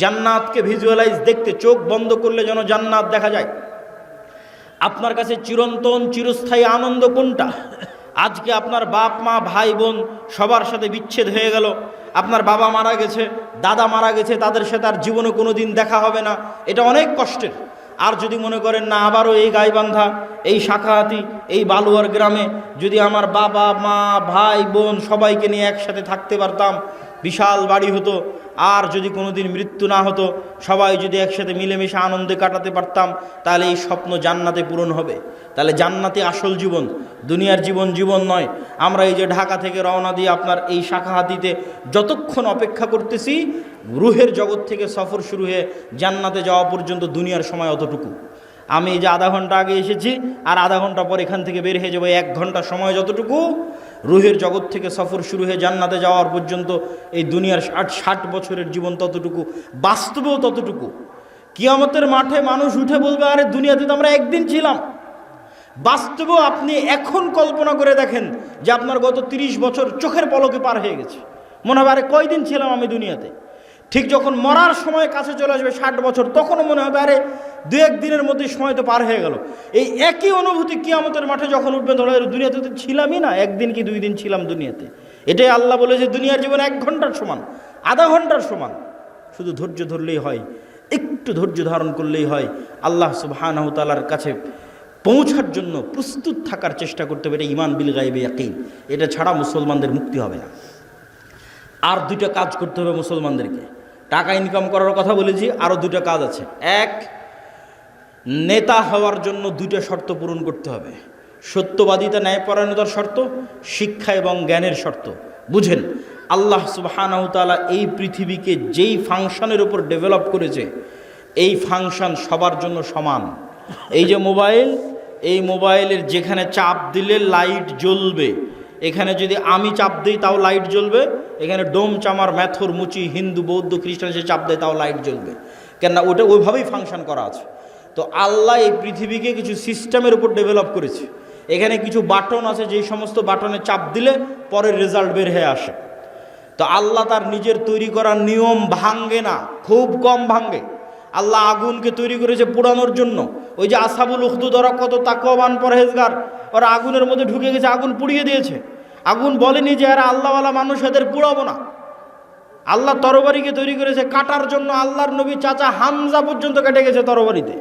A: জান্নাতকে ভিজুয়ালাইজ দেখতে চোখ বন্ধ করলে যেন জান্নাত দেখা যায়। আপনার কাছে চিরন্তন চিরস্থায়ী আনন্দ কোনটা? আজকে আপনার বাপ মা ভাই বোন সবার সাথে বিচ্ছেদ হয়ে গেল, আপনার বাবা মারা গেছে, দাদা মারা গেছে, তাদের সাথে আর জীবনে কোনো দিন দেখা হবে না, এটা অনেক কষ্টের। আর যদি মনে করেন না আবারও এই গাইবান্ধা, এই শাখাহাতি, এই বালুয়ার গ্রামে যদি আমার বাবা মা ভাই বোন সবাইকে নিয়ে একসাথে থাকতে পারতাম, বিশাল বাড়ি হতো, আর যদি কোনো দিন মৃত্যু না হতো, সবাই যদি একসাথে মিলেমিশে আনন্দে কাটাতে পারতাম, তাহলে এই স্বপ্ন জান্নাতে পূরণ হবে। তাহলে জান্নাতে আসল জীবন, দুনিয়ার জীবন জীবন নয়। আমরা এই যে ঢাকা থেকে রওনা দিয়ে আপনার এই শাখাহাতিতে যতক্ষণ অপেক্ষা করতেছি, রুহের জগৎ থেকে সফর শুরু হয়ে জান্নাতে যাওয়া পর্যন্ত দুনিয়ার সময় অতটুকু। আমি এই যে আধা ঘন্টা আগে এসেছি, আর আধা ঘন্টা পর এখান থেকে বের হয়ে যাবো, 1 ঘন্টা সময় যতটুকু, রুহের জগৎ থেকে সফর শুরু হয়ে জান্নাতে যাওয়ার পর্যন্ত এই দুনিয়ার 60 বছরের জীবন ততটুকু, বাস্তবেও ততটুকু। কিয়ামতের মাঠে মানুষ উঠে বলবে, আরে দুনিয়াতে তো আমরা একদিন ছিলাম। বাস্তবেও আপনি এখন কল্পনা করে দেখেন যে আপনার গত 30 বছর চোখের পলকে পার হয়ে গেছে। মনে হবে আরে কয়দিন ছিলাম আমি দুনিয়াতে। ঠিক যখন মরার সময় কাছে চলে আসবে 60 বছর, তখনও মনে হবে আরে 2-1 দিনের মধ্যে সময় তো পার হয়ে গেল। এই একই অনুভূতি কিয়ামতের মাঠে যখন উঠবেন, ধরো দুনিয়াতে তো ছিলামই না, 1 দিন কি 2 দিন ছিলাম দুনিয়াতে। এটাই আল্লাহ বলে যে দুনিয়ার জীবন 1 ঘন্টার সমান, আধা ঘন্টার সমান। শুধু ধৈর্য ধরলেই হয়, একটু ধৈর্য ধারণ করলেই হয়। আল্লাহ সুবহানাহু ওয়া তাআলার কাছে পৌঁছার জন্য প্রস্তুত থাকার চেষ্টা করতে হবে। এটা ঈমান বিল গায়বে ইয়াকিন, এটা ছাড়া মুসলমানদের মুক্তি হবে না। আর 2টা কাজ করতে হবে মুসলমানদেরকে। টাকা ইনকাম করার কথা বলেছি, আরও 2টা কাজ আছে। 1, নেতা হওয়ার জন্য 2টা শর্ত পূরণ করতে হবে। সত্যবাদিতা, ন্যায়পরায়ণতার শর্ত, শিক্ষা এবং জ্ঞানের শর্ত। বুঝেন, আল্লাহ সুবহানাহু ওয়া তাআলা এই পৃথিবীকে যেই ফাংশনের উপর ডেভেলপ করেছে, এই ফাংশন সবার জন্য সমান। এই যে মোবাইল, এই মোবাইলের যেখানে চাপ দিলে লাইট জ্বলবে, এখানে যদি আমি চাপ দিই তাও লাইট জ্বলবে। এখানে ডোম চামার ম্যাথর মুচি হিন্দু বৌদ্ধ খ্রিস্টান সে চাপ দেয় তাও লাইট জ্বলবে, কেননা ওটা ওইভাবেই ফাংশন করা আছে। তো আল্লাহ এই পৃথিবীকে কিছু সিস্টেমের উপর ডেভেলপ করেছে। এখানে কিছু বাটন আছে, যেই সমস্ত বাটনে চাপ দিলে পরের রেজাল্ট বের হয়ে আসে। তো আল্লাহ তার নিজের তৈরি করা নিয়ম ভাঙ্গে না, খুব কম ভাঙ্গে। আল্লাহ আগুনকে তৈরি করেছে পোড়ানোর জন্য। ওই যে আসহাবুল উখদুদ, ওরা কত তাকওয়াবান পরহেজগার, ওরা আগুনের মধ্যে ঢুকে গেছে, আগুন পুড়িয়ে দিয়েছে। আগুন বলেনি যে এরা আল্লাহওয়ালা মানুষ, এদের পুড়াবো না। আল্লাহ তরবারিকে তৈরি করেছে কাটার জন্য। আল্লাহর নবী চাচা হামজা পর্যন্ত কেটে গেছে তরবারিতে।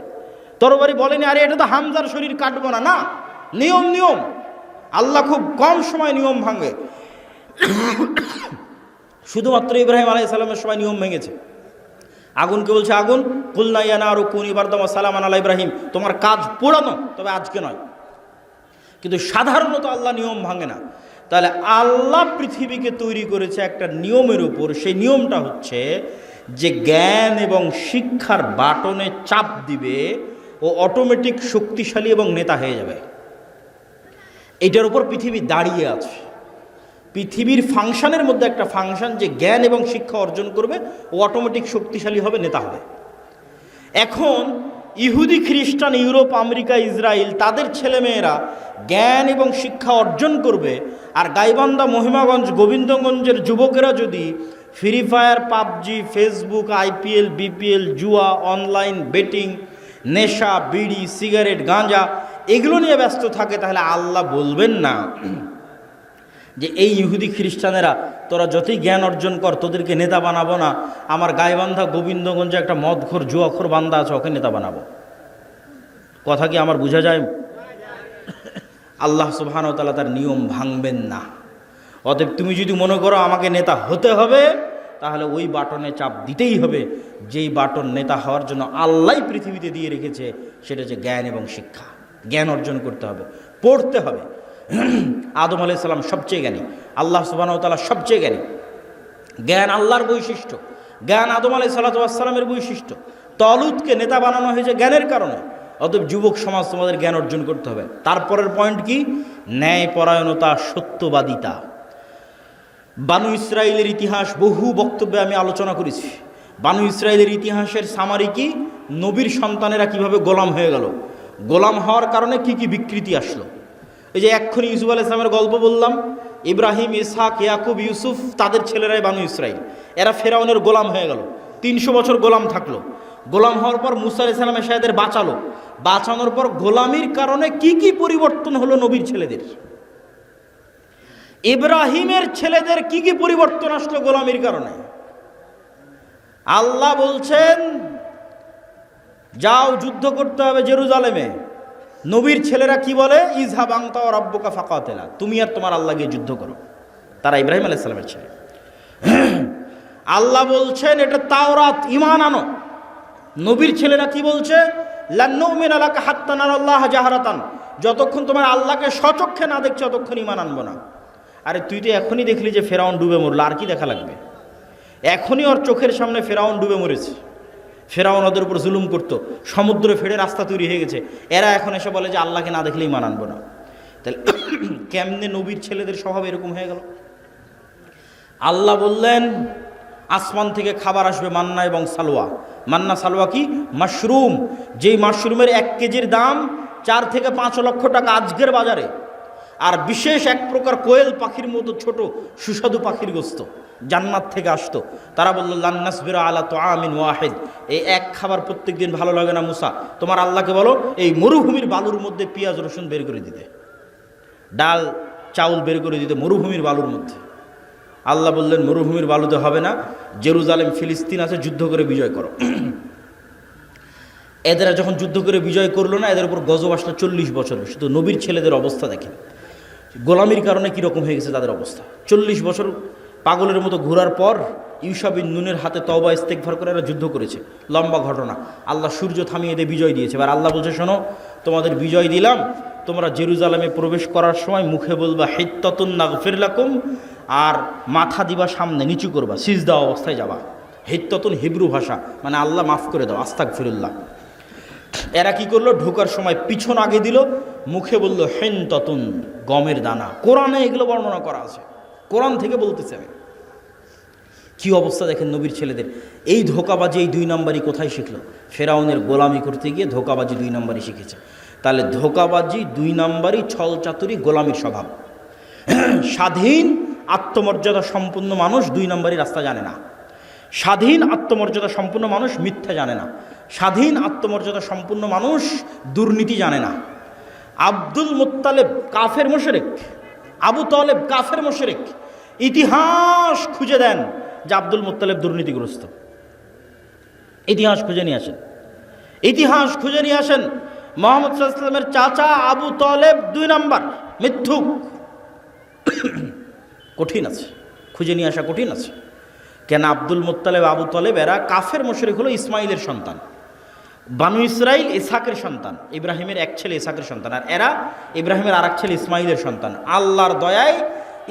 A: তরবারি বলেনি আরে এটা তো হামজার শরীর কাটবো না, না, নিয়ম নিয়ম। আল্লাহ খুব কম সময় নিয়ম ভাঙে। শুধুমাত্র ইব্রাহিম আলাইহিস সালামের সময় নিয়ম ভেঙেছে। আগুনকে বলছে, আগুন কুলনা ইয়া নারু কুনি বারদাম ওয়া সালামান আলা ইব্রাহিম, তোমার কাজ পোড়ানো, তবে আজকে নয়। কিন্তু সাধারণত আল্লাহ নিয়ম ভাঙে না। তাহলে আল্লাহ পৃথিবীকে তৈরি করেছে একটা নিয়মের উপর। সেই নিয়মটা হচ্ছে যে জ্ঞান এবং শিক্ষার বাটনে চাপ দিবে, ও অটোমেটিক শক্তিশালী এবং নেতা হয়ে যাবে। এটার উপর পৃথিবী দাঁড়িয়ে আছে। পৃথিবীর ফাংশনের মধ্যে একটা ফাংশন, যে জ্ঞান এবং শিক্ষা অর্জন করবে ও অটোমেটিক শক্তিশালী হবে, নেতা হবে। এখন ইহুদি খ্রিস্টান, ইউরোপ, আমেরিকা, ইসরায়েল, তাদের ছেলেমেয়েরা জ্ঞান এবং শিক্ষা অর্জন করবে, আর গাইবান্ধা, মহিমাগঞ্জ, গোবিন্দগঞ্জের যুবকেরা যদি free fire, PUBG, Facebook, IPL, BPL, জুয়া, অনলাইন বেটিং, নেশা, বিড়ি, সিগারেট, গাঁজা এগুলো নিয়ে ব্যস্ত থাকে, তাহলে আল্লাহ বলবেন না যে এই ইহুদি খ্রিস্টানেরা তোরা যতই জ্ঞান অর্জন কর, তোদেরকে নেতা বানাবো না। আমার গাইবান্ধা, গোবিন্দগঞ্জে একটা মদখোর, জুয়াখোর বান্দা আছে, ওকে নেতা বানাবো। কথা কি আমার বোঝা যায়? আল্লাহ সুবহানাহু ওয়া তাআলা তার নিয়ম ভাঙবেন না। অতএব তুমি যদি মনে করো আমাকে নেতা হতে হবে, তাহলে ওই বাটনে চাপ দিতেই হবে যেই বাটন নেতা হওয়ার জন্য আল্লাহ পৃথিবীতে দিয়ে রেখেছে, সেটা হচ্ছে জ্ঞান এবং শিক্ষা। জ্ঞান অর্জন করতে হবে, পড়তে হবে। আদম আলাইহিস সালাম সবচেয়ে জ্ঞানী, আল্লাহ সুবহানাহু ওয়া তাআলা সবচেয়ে জ্ঞানী। জ্ঞান আল্লাহর বৈশিষ্ট্য, জ্ঞান আদম আলাইহিস সালামের বৈশিষ্ট্য। তলুতকে নেতা বানানো হয়েছে জ্ঞানের কারণে। অতএব যুবক সমাজ তোমাদের জ্ঞান অর্জন করতে হবে। তারপরের পয়েন্ট কি? ন্যায়পরায়ণতা, সত্যবাদিতা। বানু ইসরায়েলের ইতিহাস বহু বক্তব্যে আমি আলোচনা করেছি। বানু ইসরায়েলের ইতিহাসের সামারি কি? নবীর সন্তানেরা কিভাবে গোলাম হয়ে গেল, গোলাম হওয়ার কারণে কি কি বিকৃতি আসলো। এই যে এক্ষুনি ইউসুফ আলাইহিস সালামের গল্প বললাম, ইব্রাহিম, ইসহাক, ইয়াকুব, ইউসুফ, তাদের ছেলেরাই বানু ইসরায়েল। এরা ফেরাউনের গোলাম হয়ে গেল, 300 বছর গোলাম থাকলো। গোলাম হওয়ার পর মুসা আলাইহিস সালাম এসে এদের বাঁচালো। বাঁচানোর পর গোলামির কারণে কি কি পরিবর্তন হলো নবীর ছেলেদের। ইব্রাহিমের ছেলেদের কি কি পরিবর্তন আসলো গোলামির কারণে? আল্লাহ বলছেন যাও যুদ্ধ করতে হবে জেরুজালেমে। নবীর ছেলেরা কি বলে? ইজহাব আনতা ওয়া রাব্বুকা ফাকাতিলা, তুমি আর তোমার আল্লাহ গিয়ে যুদ্ধ করো। তারা ইব্রাহিম আলাইহিস সালামের ছেলে। আল্লাহ বলছেন এটা তাওরাত, ঈমান আনো। নবীর ছেলেরা কি বলছে? লান নুমিনা লাকা হাত্তা নারাল্লাহ জাহরাতান, যতক্ষণ তোমার আল্লাহকে সচক্ষে না দেখছো ততক্ষণ ঈমান আনবো না। আরে তুই তো এখনই দেখলি যে ফেরাউন ডুবে মরলো, আর কি দেখা লাগবে? এখনই ওর চোখের সামনে ফেরাউন ডুবে মরেছে। ফেরাউন ওদের উপর জুলুম করতো, সমুদ্র ফেড়ে রাস্তা তৈরি হয়ে গেছে। এরা এখন এসে বলে যে আল্লাহকে না দেখলেই ঈমান আনবো না। তাহলে কেমনে নবীর ছেলেদের স্বভাব এরকম হয়ে গেল? আল্লাহ বললেন আসমান থেকে খাবার আসবে মান্না এবং সালোয়া। মান্না সালোয়া কি? মাশরুম। যেই মাশরুমের 1 কেজির দাম 4 থেকে 5 লক্ষ টাকা আজকের বাজারে। আর বিশেষ এক প্রকার কোয়েল পাখির মতো ছোট সুস্বাদু পাখির গোস্ত জান্নাত থেকে আসতো। তারা বলল লান নাসবিরা আলা তুআমিন ওয়াহিদ, এই এক খাবার প্রত্যেক দিন ভালো লাগে না মুসা, তোমার আল্লাহকে বলো এই মরুভূমির বালুর মধ্যে পেঁয়াজ রসুন বের করে দিতে, ডাল চাউল বের করে দিতে মরুভূমির বালুর মধ্যে। আল্লাহ বললেন মরুভূমির বালুতে হবে না, জেরুজালেম ফিলিস্তিন আছে, যুদ্ধ করে বিজয় করো। এদের যখন যুদ্ধ করে বিজয় করলো না, এদের উপর গজব আসলো 40 বছর। শুধু নবীর ছেলেদের অবস্থা দেখেন, গোলামির কারণে কীরকম হয়ে গেছে তাদের অবস্থা। 40 বছর পাগলের মতো ঘোরার পর ইউশা বিন নুনের হাতে তওবা ইস্তেগফার করে এরা যুদ্ধ করেছে। লম্বা ঘটনা। আল্লাহ সূর্য থামিয়ে দিয়ে বিজয় দিয়েছে। এবার আল্লাহ বলছে শোনো, তোমাদের বিজয় দিলাম, তোমরা জেরুজালেমে প্রবেশ করার সময় মুখে বলবা হিত্তাতুন নাগফির লাকুম, আর মাথা দিবা সামনে, নিচু করবা, সিজদা অবস্থায় যাবা। হিত্তাতুন হিব্রু ভাষা, মানে আল্লাহ মাফ করে দাও, আস্তাগফিরুল্লাহ। এরা কি করলো? ঢোকার সময় পিছন আগে দিল, মুখে বলল হিনতাতুন, গমের দানা। কোরআনে এগুলো বর্ণনা করা আছে, কোরআন থেকে বলতেছে। আমি কি অবস্থা দেখেন নবীর ছেলেদের। এই ধোকাবাজি, এই 2 নম্বরই কোথায় শিখলো? ফেরাউনের গোলামি করতে গিয়ে ধোকাবাজি 2 নম্বরই শিখেছে। তাহলে ধোকাবাজি 2 নম্বরই, ছল চাতুরি, গোলামির স্বভাব। স্বাধীন আত্মমর্যাদা সম্পন্ন মানুষ 2 নম্বরই রাস্তা জানে না। স্বাধীন আত্মমর্যাদা সম্পন্ন মানুষ মিথ্যা জানে না। স্বাধীন আত্মমর্যাদা সম্পন্ন মানুষ দুর্নীতি জানে না। আব্দুল মুত্তালেব কাফের মুশরিক, আবু তালেব কাফের মুশরিক। ইতিহাস খুঁজে দেন যে আব্দুল মুত্তালেব দুর্নীতিগ্রস্ত। ইতিহাস খুঁজে নিয়ে আসেন, ইতিহাস খুঁজে নিয়ে আসেন। মুহাম্মদ সাল্লাল্লাহু আলাইহি ওয়াসাল্লামের চাচা আবু তালেব 2 নম্বর মিথ্যুক। কঠিন আছে, খুঁজে নিয়ে আসা কঠিন আছে। কেন? আব্দুল মুত্তালেব, আবু তালেব এরা কাফের মুশরিক, হলো ইসমাইলের সন্তান। বানু ইসরাইল ইসহাকের সন্তান, ইব্রাহিমের এক ছেলে ইসহাকের সন্তান, আর এরা ইব্রাহিমের আরেক ছেলে ইসমাইলের সন্তান। আল্লাহর দয়ায়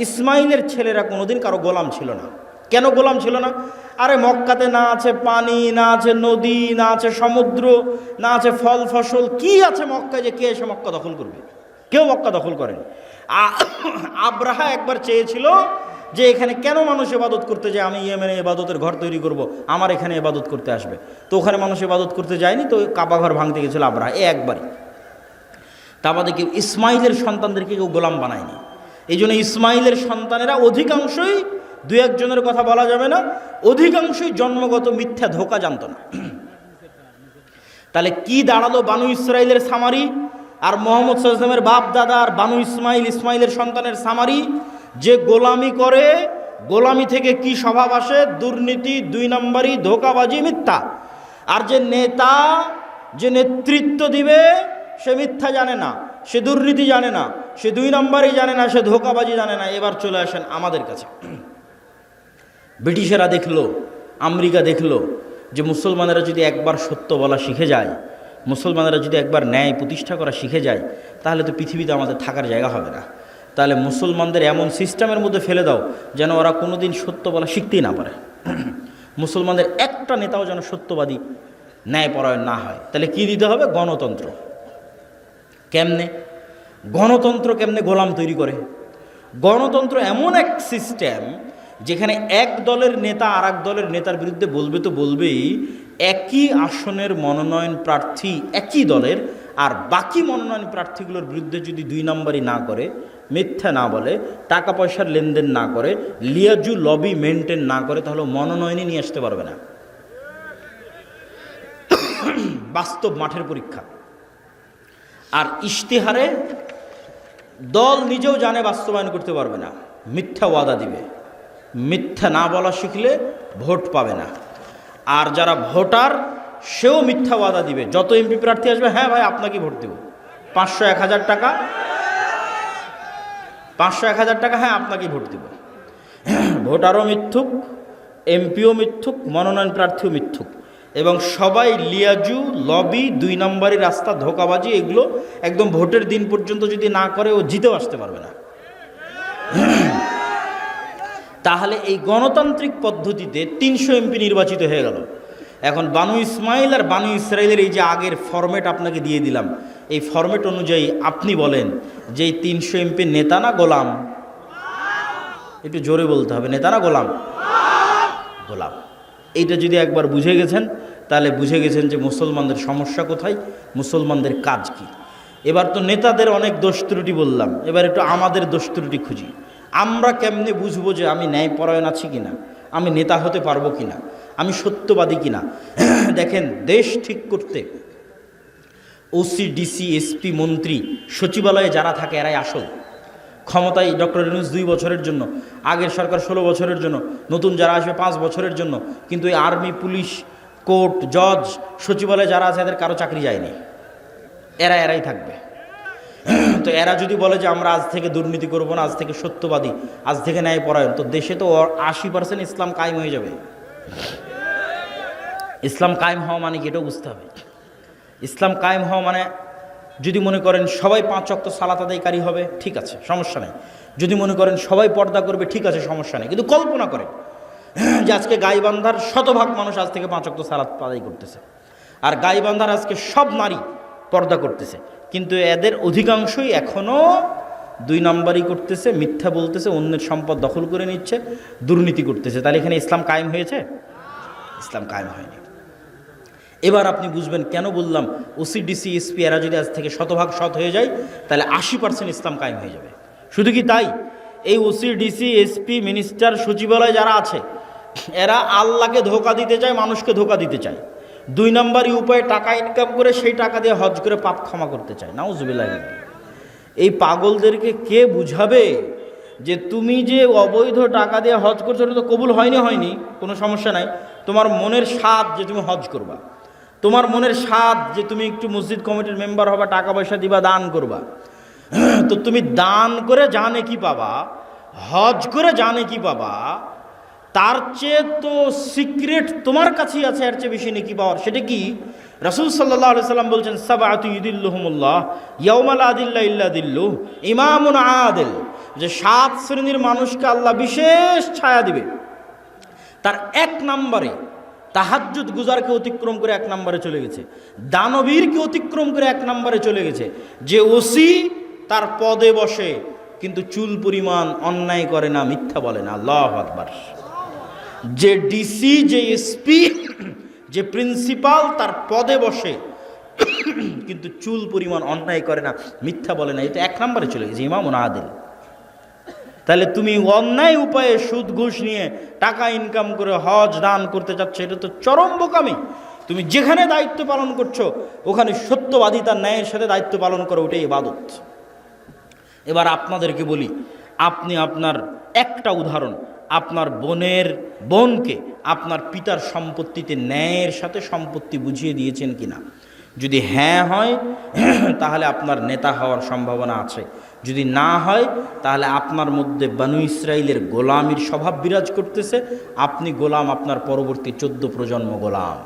A: ইসমাইলের ছেলেরা কোনোদিন কারো গোলাম ছিল না। কেন গোলাম ছিল না? আরে মক্কাতে না আছে পানি, না আছে নদী, না আছে সমুদ্র, না আছে ফল ফসল, কি আছে মক্কায় যে কে এসে মক্কা দখল করবে? কেউ মক্কা দখল করেনি। আব্রাহা একবার চেয়েছিল যে এখানে কেন মানুষ ইবাদত করতে যায়, আমি ইয়েমেনে ইবাদতের ঘর তৈরি করব, আমার এখানে ইবাদত করতে আসবে। তো ওখানে মানুষ ইবাদত করতে যায়নি, তো কাবা ঘর ভাঙতে গেছিল আব্রাহা, একবারই। তা আমাদের কেউ ইসমাইলের সন্তানদেরকে কেউ গোলাম বানায়নি। এই জন্য ইসমাইলের সন্তানেরা অধিকাংশই, 2-1 জনের কথা বলা যাবে না, অধিকাংশই জন্মগত মিথ্যা ধোঁকা জানত না। তাহলে কি দাঁড়ালো? বানু ইসরাইলের সামারি আর মুহাম্মদ সাল্লাল্লাহু আলাইহি ওয়াসাল্লামের বাপ দাদা আর বানু ইসমাইল, ইসমাইলের সন্তানের সামারি। যে গোলামি করে, গোলামি থেকে কি স্বভাব আসে? দুর্নীতি, 2 নম্বরই, ধোঁকাবাজি, মিথ্যা। আর যে নেতা, যে নেতৃত্ব দিবে, সে মিথ্যা জানে না, সে দুর্নীতি জানে না, সে 2 নম্বরই জানে না, সে ধোঁকাবাজি জানে না। এবার চলে আসেন আমাদের কাছে। ব্রিটিশেরা দেখলো, আমেরিকা দেখলো যে মুসলমানেরা যদি একবার সত্য বলা শিখে যায়, মুসলমানেরা যদি একবার ন্যায় প্রতিষ্ঠা করা শিখে যায়, তাহলে তো পৃথিবীতে আমাদের থাকার জায়গা হবে না। তাহলে মুসলমানদের এমন সিস্টেমের মধ্যে ফেলে দাও যেন ওরা কোনোদিন সত্য বলা শিখতেই না পারে। মুসলমানদের একটা নেতাও যেন সত্যবাদী, ন্যায়পরায়ণ না হয়। তাহলে কি দিতে হবে? গণতন্ত্র। কেমনে গণতন্ত্র? কেমনে গোলাম তৈরি করে? গণতন্ত্র এমন এক সিস্টেম যেখানে এক দলের নেতা আর এক দলের নেতার বিরুদ্ধে বলবে তো বলবেই, একই আসনের মনোনয়ন প্রার্থী একই দলের, আর বাকি মনোনয়ন প্রার্থীগুলোর বিরুদ্ধে যদি 2 নম্বরই না করে, মিথ্যা না বলে, টাকা পয়সার লেনদেন না করে, লিয়াজু লবি মেনটেন না করে, তাহলে মনোনয়নই নিয়ে আসতে পারবে না। বাস্তব মাঠের পরীক্ষা। আর ইশতেহারে দল নিজেও জানে বাস্তবায়ন করতে পারবে না। মিথ্যা ওয়াদা দিবে। মিথ্যা না বলা শিখলে ভোট পাবে না। আর যারা ভোটার সেও মিথ্যা ওয়াদা দিবে। যত এমপি প্রার্থী আসবে, হ্যাঁ ভাই আপনাকে ভোট দেব, 500-1000 টাকা, 500-1000 টাকা, হ্যাঁ আপনাকে ভোট দেব। ভোটারও মিথ্যুক, এমপিও মিথ্যুক, মনোনয়ন প্রার্থীও মিথ্যুক, এবং সবাই লিয়াজু, লবি, 2 নম্বরই রাস্তা, ধোঁকাবাজি, এগুলো একদম ভোটের দিন পর্যন্ত যদি না করে ও জিতেও আসতে পারবে না। তাহলে এই গণতান্ত্রিক পদ্ধতিতে 300 এমপি নির্বাচিত হয়ে গেল। এখন বানু ইসমাইল আর বানু ইসরাইলের এই যে আগের ফরম্যাট আপনাকে দিয়ে দিলাম, এই ফরম্যাট অনুযায়ী আপনি বলেন যে এই 300 এমপি নেতা না গোলাম? একটু জোরে বলতে হবে, নেতা না গোলাম? গোলাম। এইটা যদি একবার বুঝে গেছেন তাহলে বুঝে গেছেন যে মুসলমানদের সমস্যা কোথায়, মুসলমানদের কাজ কি। এবার তো নেতাদের অনেক দোষ ত্রুটি বললাম, এবার একটু আমাদের দোষ ত্রুটি খুঁজি। আমরা কেমনে বুঝবো যে আমি ন্যায়পরায়ণ আছি কিনা, আমি নেতা হতে পারবো কিনা, আমি সত্যবাদী কিনা? দেখেন, দেশ ঠিক করতে ওসি, ডিসি, এসপি, মন্ত্রী, সচিবালয়ে যারা থাকে এরাই আসল। ক্ষমতায় ডক্টর ইউনূস 2 বছরের জন্য, আগের সরকার 16 বছরের জন্য, নতুন যারা আসবে 5 বছরের জন্য। কিন্তু এই আর্মি, পুলিশ, কোর্ট, জজ, সচিবালয়ে যারা আছে এদের কারো চাকরি যায়নি, এরাই থাকবে। তো এরা যদি বলে যে আমরা আজ থেকে দুর্নীতি করব না, আজ থেকে সত্যবাদী, আজ থেকে ন্যায়পরায়ণ, তো দেশে তো 80% ইসলাম কায়েম হয়ে যাবে। ইসলাম কায়েম হওয়া মানে কি এটাও বুঝতে হবে। ইসলাম কায়েম হওয়া মানে, যদি মনে করেন সবাই 5 ওয়াক্ত সালাত আদায়কারী হবে, ঠিক আছে, সমস্যা নেই। যদি মনে করেন সবাই পর্দা করবে, ঠিক আছে, সমস্যা নেই। কিন্তু কল্পনা করেন যে আজকে গাইবান্ধার শতভাগ মানুষ আজ থেকে 5 ওয়াক্ত সালাত আদায় করতেছে, আর গাইবান্ধার আজকে সব নারী পর্দা করতেছে, কিন্তু এদের অধিকাংশই এখনও 2 নম্বরই করতেছে, মিথ্যা বলতেছে, অন্যের সম্পদ দখল করে নিচ্ছে, দুর্নীতি করতেছে। তাহলে এখানে ইসলাম কায়েম হয়েছে? ইসলাম কায়েম হয়নি। এবার আপনি বুঝবেন কেন বললাম ওসি, ডিসি, এসপি এরা যদি আজ থেকে শতভাগ সৎ হয়ে যায় তাহলে 80% ইসলাম কায়েম হয়ে যাবে। শুধু কি তাই, এই ওসি, ডিসি, এসপি, মিনিস্টার, সচিবালয় যারা আছে এরা আল্লাহকে ধোঁকা দিতে চায়, মানুষকে ধোঁকা দিতে চায়। 2 নম্বরই উপায়ে টাকা ইনকাম করে সেই টাকা দিয়ে হজ করে পাপ ক্ষমা করতে চায়। নাউজুবিল্লাহ। এই পাগলদেরকে কে বুঝাবে যে তুমি যে অবৈধ টাকা দিয়ে হজ করছো ওটা তো কবুল হয়নি, কোনো সমস্যা নাই। তোমার মনের স্বাদ যে তুমি হজ করবা, তোমার মনের স্বাদ যে তুমি একটু মসজিদ কমিটির মেম্বার হবা, টাকা পয়সা দিবা, দান করবা, তো তুমি দান করে জানে কি পাবা, হজ করে জানে কি পাবা, তার চেয়ে তো সিক্রেট তোমার কাছেই আছে, এর চেয়ে বেশি নেকি পাওয়ার। সেটা কি? রাসূল সাল্লাল্লাহু আলাইহি সাল্লাম বলছেন, সাবআতু ইউদিল্লুহুমুল্লাহ ইয়াউমা লা দিল্লা ইল্লা দিল্লুহ, ইমামুন আদিল, যে 7 শ্রেণীর মানুষকে আল্লাহ বিশেষ ছায়া দিবে। তার 1 নম্বরে তাহাজ্জুদ গুজারকে অতিক্রম করে 1 নম্বরে চলে গেছে, দানবীরকে অতিক্রম করে 1 নম্বরে চলে গেছে, যে ওসি তার পদে বসে কিন্তু চুল পরিমাণ অন্যায় করে না, মিথ্যা বলে না। আল্লাহু আকবার। যে ডিসি, যে এসপি, যে প্রিন্সিপাল তার পদে বসে কিন্তু চুল পরিমাণ অন্যায় করে না, মিথ্যা বলে না, এটা 1 নম্বরে চলে গেছে, ইমামুন আদিল। তাহলে তুমি অন্যায় উপায়ে সুদ ঘুষ নিয়ে টাকা ইনকাম করে হজ দান করতে চাচ্ছ, এটা তো চরম বোকামি। তুমি যেখানে দায়িত্ব পালন করছো ওখানে সত্যবাদিতার ন্যায়ের সাথে দায়িত্ব পালন করো, ওটাই ইবাদত। এবার আপনাদেরকে বলি, আপনি আপনার একটা উদাহরণ, আপনার বোনকে আপনার পিতার সম্পত্তিতে ন্যায়ের সাথে সম্পত্তি বুঝিয়ে দিয়েছেন কিনা? যদি হ্যাঁ হয় তাহলে আপনার নেতা হওয়ার সম্ভাবনা আছে, যদি না হয় তাহলে আপনার মধ্যে বানু ইসরাইলের গোলামির স্বভাব বিরাজ করতেছে, আপনি গোলাম, আপনার পরবর্তী 14 প্রজন্ম গোলাম।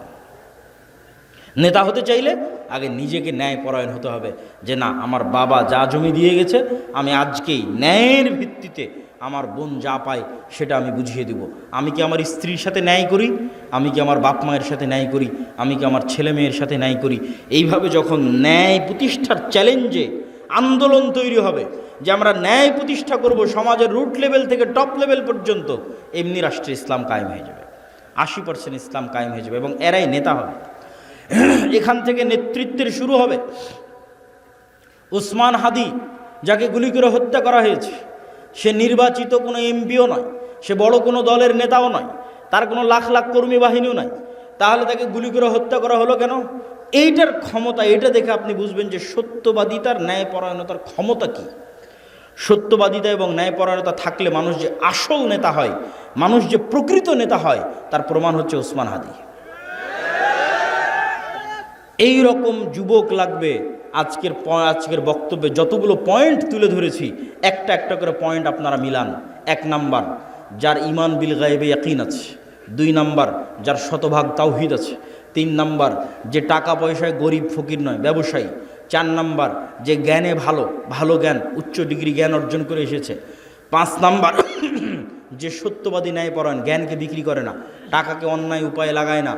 A: নেতা হতে চাইলে আগে নিজেকে ন্যায়পরায়ণ হতে হবে, যে না, আমার বাবা যা জমি দিয়ে গেছে আমি আজকেই ন্যায়ের ভিত্তিতে আমার বোন যা পায় সেটা আমি বুঝিয়ে দেব। আমি কি আমার স্ত্রীর সাথে ন্যায় করি, আমি কি আমার বাপ মায়ের সাথে ন্যায় করি, আমি কি আমার ছেলে মেয়ের সাথে ন্যায় করি। এইভাবে যখন ন্যায় প্রতিষ্ঠার চ্যালেঞ্জে আন্দোলন তৈরি হবে যে আমরা ন্যায় প্রতিষ্ঠা করব সমাজের রুট লেভেল থেকে টপ লেভেল পর্যন্ত, এমনি রাষ্ট্রে ইসলাম কায়েম হয়ে যাবে, 80% ইসলাম কায়েম হয়ে যাবে, এবং এরাই নেতা হবে। এখান থেকে নেতৃত্বের শুরু হবে। ওসমান হাদি, যাকে গুলি করে হত্যা করা হয়েছে, সে নির্বাচিত কোনো এমপিও নয়, সে বড় কোনো দলের নেতাও নয়, তার কোনো লাখ লাখ কর্মী বাহিনীও নাই, তাহলে তাকে গুলি করে হত্যা করা হলো কেন? এইটার ক্ষমতা, এটা দেখে আপনি বুঝবেন যে সত্যবাদিতার ন্যায়পরায়ণতার ক্ষমতা কি। সত্যবাদিতা এবং ন্যায়পরায়ণতা থাকলে মানুষ যে আসল নেতা হয়, মানুষ যে প্রকৃত নেতা হয়, তার প্রমাণ হচ্ছে ওসমান হাদি। এই রকম যুবক লাগবে। আজকের বক্তব্যে যতগুলো পয়েন্ট তুলে ধরেছি, একটা একটা করে পয়েন্ট আপনারা মিলান। 1 নাম্বার, যার ঈমান বিল গায়বে ইয়াকিন আছে। 2 নাম্বার, যার শতভাগ তাওহীদ আছে। 3 নাম্বার, যে টাকা পয়সায় গরিব ফকির নয়, ব্যবসায়ী। 4 নাম্বার, যে জ্ঞানে ভালো জ্ঞান, উচ্চ ডিগ্রি জ্ঞান অর্জন করে এসেছে। 5 নাম্বার, যে সত্যবাদী ন্যায়পরায়ণ, জ্ঞানকে বিক্রি করে না, টাকাকে অন্যায় উপায়ে লাগায় না।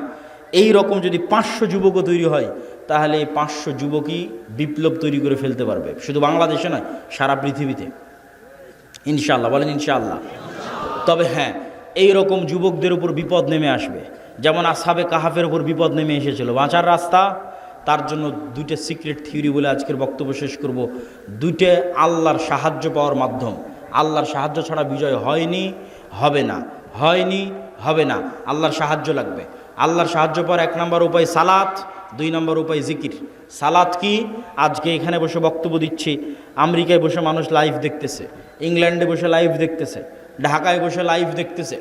A: এই রকম যদি 500 যুবকও তৈরি হয়, তাহলে এই 500 যুবকই বিপ্লব তৈরি করে ফেলতে পারবে, শুধু বাংলাদেশে নয়, সারা পৃথিবীতে। ইনশাআল্লাহ বলেন ইনশাআল্লাহ। তবে হ্যাঁ, এই রকম যুবকদের উপর বিপদ নেমে আসবে, যেমন আসহাবে কাহাফের উপর বিপদ নেমে এসেছিল। বাঁচার রাস্তা, তার জন্য 2টা সিক্রেট থিওরি বলে আজকের বক্তব্য শেষ করব। 2টে আল্লাহর সাহায্য পাওয়ার মাধ্যম। আল্লাহর সাহায্য ছাড়া বিজয় হয়নি, হবে না, হয়নি, হবে না। আল্লাহর সাহায্য লাগবে। আল্লাহর সাহায্য পাওয়ার 1 নম্বর উপায় সালাত, 2 নম্বর উপায় জিকির। সালাত কি? আজকে এখানে বসে বক্তব্য দিচ্ছি, আমেরিকায় বসে মানুষ লাইভ দেখতেছে, ইংল্যান্ডে বসে লাইভ দেখতেছে, ঢাকায় বসে লাইভ দেখতেছে।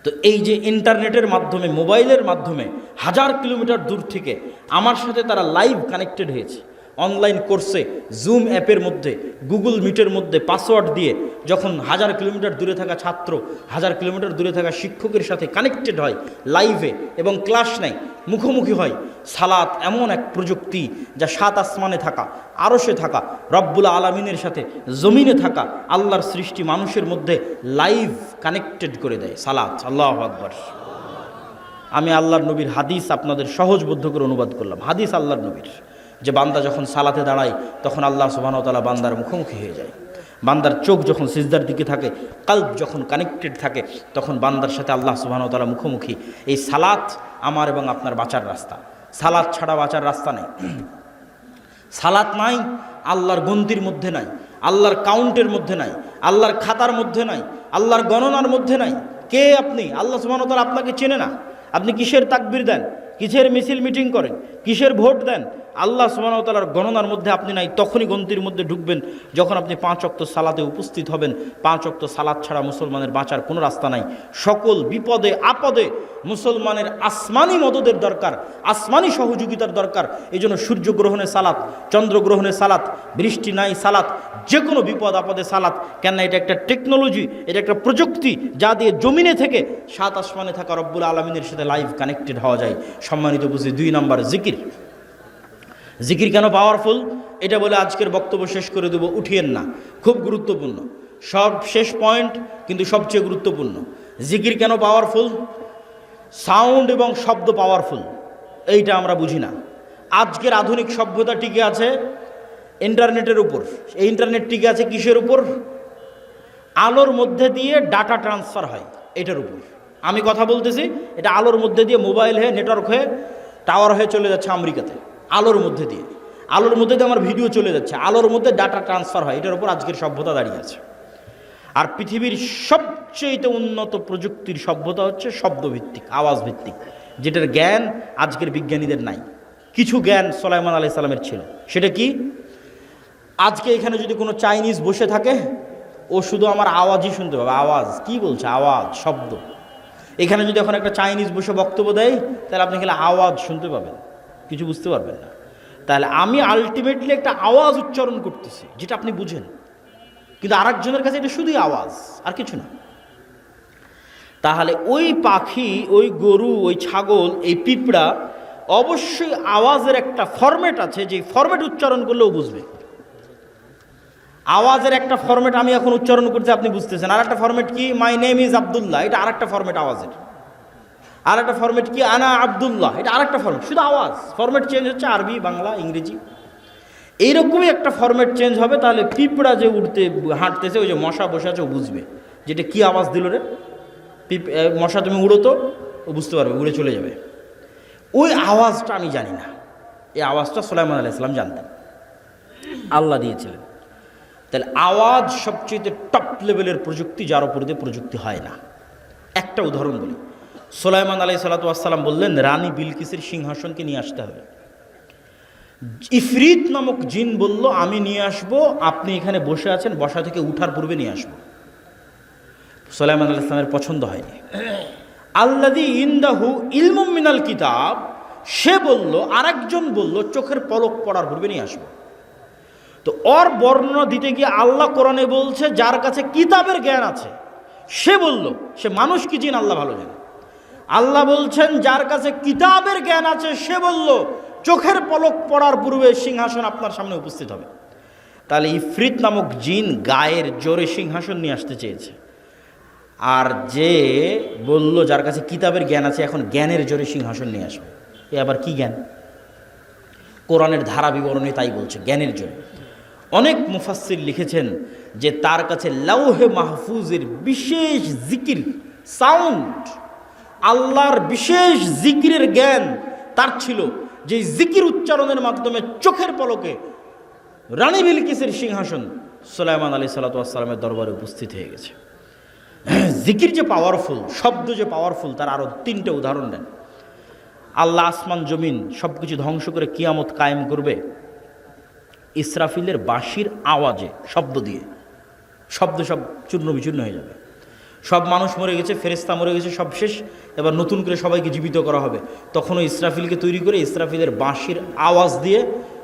A: তো এই যে ইন্টারনেটের মাধ্যমে, মোবাইলের মাধ্যমে 1000 কিলোমিটার দূর থেকে আমার সাথে তারা লাইভ কানেক্টেড হয়েছে। অনলাইন কোর্সে জুম অ্যাপের মধ্যে, গুগল মিটের মধ্যে পাসওয়ার্ড দিয়ে যখন 1000 কিলোমিটার দূরে থাকা ছাত্র 1000 কিলোমিটার দূরে থাকা শিক্ষকের সাথে কানেক্টেড হয় লাইভে এবং ক্লাস নেয়, মুখোমুখি হয়। সালাত এমন এক প্রযুক্তি যা 7 আসমানে থাকা, আরশে থাকা, রব্বুল আলামিনের সাথে জমিনে থাকা আল্লাহর সৃষ্টি মানুষের মধ্যে লাইভ কানেক্টেড করে দেয় সালাত। আল্লাহু আকবার। আমি আল্লাহর নবীর হাদিস আপনাদের সহজবোধ্য করে অনুবাদ করলাম। হাদিস আল্লাহর নবীর, যে বান্দা যখন সালাতে দাঁড়ায় তখন আল্লাহ সুবহানাহু ওয়া তাআলা বান্দার মুখোমুখি হয়ে যায়। বান্দার চোখ যখন সিজদার দিকে থাকে, কলব যখন কানেক্টেড থাকে, তখন বান্দার সাথে আল্লাহ সুবহানাহু ওয়া তাআলা মুখোমুখি। এই সালাত আমার এবং আপনার বাঁচার রাস্তা। সালাত ছাড়া বাঁচার রাস্তা নেই। সালাত নাই, আল্লাহর গন্তির মধ্যে নাই, আল্লাহর কাউন্টের মধ্যে নাই, আল্লাহর খাতার মধ্যে নাই, আল্লাহর গণনার মধ্যে নাই। কে আপনি? আল্লাহ সুবহানাহু ওয়া তাআলা আপনাকে চেনে না। আপনি কিসের তাকবীর দেন, কিসের মিছিল মিটিং করেন, কিসের ভোট দেন, আল্লাহ সুবহানাহু ওয়া তাআলার গণনার মধ্যে আপনি নাই। তখনই গন্তির মধ্যে ঢুকবেন যখন আপনি 5 ওয়াক্ত সালাতে উপস্থিত হবেন। 5 ওয়াক্ত সালাত ছাড়া মুসলমানের বাঁচার কোনো রাস্তা নাই। সকল বিপদে আপদে মুসলমানের আসমানি মদদের দরকার, আসমানি সহযোগিতার দরকার। এই জন্য সূর্যগ্রহণে সালাত, চন্দ্রগ্রহণে সালাত, বৃষ্টি নাই সালাত, যে কোনো বিপদ আপদে সালাত। কেন? এটা একটা টেকনোলজি, এটা একটা প্রযুক্তি যা দিয়ে জমিনে থেকে 7 আসমানে থাকা রব্বুল আলামিনের সাথে লাইভ কানেক্টেড হওয়া যায়। সম্মানিত বুঝি। 2 নম্বর জিকির। জিকির কেন পাওয়ারফুল এটা বলে আজকের বক্তব্য শেষ করে দেব, উঠিয়েন না, খুব গুরুত্বপূর্ণ। সব শেষ পয়েন্ট কিন্তু সবচেয়ে গুরুত্বপূর্ণ। জিকির কেন পাওয়ারফুল? সাউন্ড এবং শব্দ পাওয়ারফুল, এইটা আমরা বুঝি না। আজকের আধুনিক সভ্যতা টিকে আছে ইন্টারনেটের উপর। এই ইন্টারনেট টিকে আছে কিসের উপর? আলোর মধ্যে দিয়ে ডাটা ট্রান্সফার হয়, এটার উপর। আমি কথা বলতেছি, এটা আলোর মধ্যে দিয়ে মোবাইল হয়ে, নেটওয়ার্ক হয়ে, টাওয়ার হয়ে চলে যাচ্ছে আমেরিকাতে। আলোর মধ্যে দিয়ে আমার ভিডিও চলে যাচ্ছে, আলোর মধ্যে ডাটা ট্রান্সফার হয়। এটার উপর আজকের সভ্যতা দাঁড়িয়ে আছে। আর পৃথিবীর সবচেয়ে উন্নত প্রযুক্তির সভ্যতা হচ্ছে শব্দভিত্তিক, আওয়াজ ভিত্তিক, যেটার জ্ঞান আজকের বিজ্ঞানীদের নাই। কিছু জ্ঞান সুলাইমান আলাইহিস সালামের ছিল। সেটা কি? আজকে এখানে যদি কোনো চাইনিজ বসে থাকে, ও শুধু আমার আওয়াজই শুনতে পাবে। আওয়াজ কি বলছে, আওয়াজ, শব্দ। এখানে যদি এখন একটা চাইনিজ বসে বক্তব্য দেয়, তাহলে আপনি খালি আওয়াজ শুনতে পাবেন, কিছু বুঝতে পারবেন না। তাহলে আমি আলটিমেটলি একটা আওয়াজ উচ্চারণ করতেছি, যেটা আপনি বুঝেন, কিন্তু আরেকজনের কাছে এটা শুধুই আওয়াজ, আর কিছু না। তাহলে ওই পাখি, ওই গরু, ওই ছাগল, এই পিঁপড়া অবশ্যই আওয়াজের একটা ফরম্যাট আছে, যে ফরম্যাট উচ্চারণ করলেও বুঝবে। আওয়াজের একটা ফরম্যাট আমি এখন উচ্চারণ করছি, আপনি বুঝতেছেন। আর একটা ফরম্যাট কি? মাই নেম ইজ আব্দুল্লাহ, এটা আরেকটা ফরম্যাট আওয়াজের। আর একটা ফরম্যাট কি? আনা আব্দুল্লাহ, এটা আরেকটা ফরম্যাট। শুধু আওয়াজ, ফরম্যাট চেঞ্জ হচ্ছে, আরবি, বাংলা, ইংরেজি। এইরকমই একটা ফরম্যাট চেঞ্জ হবে। তাহলে পিঁপড়া যে উঠতে হাঁটতেছে, ওই যে মশা বসে আছে, ও বুঝবে যেটা কি আওয়াজ দিল রে। মশা তুমি উড়ো, তো ও বুঝতে পারবে, উড়ে চলে যাবে। ওই আওয়াজটা আমি জানি না, এই আওয়াজটা সুলাইমান আলাইহিস সালাম জানতেন, আল্লাহ দিয়েছিলেন। তাহলে আওয়াজ সবচেয়ে টপ লেভেলের প্রযুক্তি, যার উপর দিয়ে প্রযুক্তি হয় না। একটা উদাহরণ বলি। সুলাইমান আলাইহিস সালাতু ওয়াস সালাম বললেন, রানী বিলকিসের সিংহাসনকে নিয়ে আসতে হবে। ইফরিত নামক জিন বলল, আমি নিয়ে আসব, আপনি এখানে বসে আছেন, বসা থেকে উঠার পূর্বে নিয়ে আসব। সুলাইমান আলাইহিস সালামের পছন্দ হয়নি। আল্লাযী ইনদাহু ইলমুম মিনাল কিতাব, সে বলল, আরেকজন বলল চোখের পলক পড়ার পূর্বে নিয়ে আসব। তো ওর বর্ণনা দিতে গিয়ে আল্লাহ কোরআনে বলছে যার কাছে কিতাবের জ্ঞান আছে, সে বলল, সে মানুষ কি জিন আল্লাহ ভালো জানে। আল্লাহ বলছেন যার কাছে কিতাবের জ্ঞান আছে সে বলল চোখের পলক পড়ার পূর্বে সিংহাসন আপনার সামনে উপস্থিত হবে। তাহলে ইফরিত নামক জিন গায়ের জোরে সিংহাসন নিয়ে আসতে চেয়েছে, আর যে বলল যার কাছে কিতাবের জ্ঞান আছে এখন জ্ঞানের জোরে সিংহাসন নিয়ে আসবে। এ আবার কি জ্ঞান? কোরআনের ধারা বিবরণী তাই বলছে, জ্ঞানের জন্য। অনেক মুফাসসির লিখেছেন যে তার কাছে লাউহে মাহফুজের বিশেষ জিকির সাউন্ড, আল্লাহর বিশেষ জিকিরের জ্ঞান তার ছিল, যে জিকির উচ্চারণের মাধ্যমে চোখের পলকে রানী বিলকিসের সিংহাসন সুলাইমান আলাইহিস সালাতু ওয়াস সালামের দরবারে উপস্থিত হয়ে গেছে। জিকির যে পাওয়ারফুল, শব্দ যে পাওয়ারফুল, তার আরও 3টে উদাহরণ দেন। আল্লাহ আসমান জমিন সব কিছু ধ্বংস করে কিয়ামত কায়েম করবে ইসরাফিলের বাঁশির আওয়াজে, শব্দ দিয়ে। শব্দ সব চূর্ণ বিচূর্ণ হয়ে যাবে, সব মানুষ মরে গেছে, ফেরেশতা মরে গেছে, সব শেষ, এবার নতুন করে সবাইকে জীবিত করা হবে। তখনও ইসরাফিলকে তৈরি করে ইসরাফিলের বাঁশির আওয়াজ দিয়ে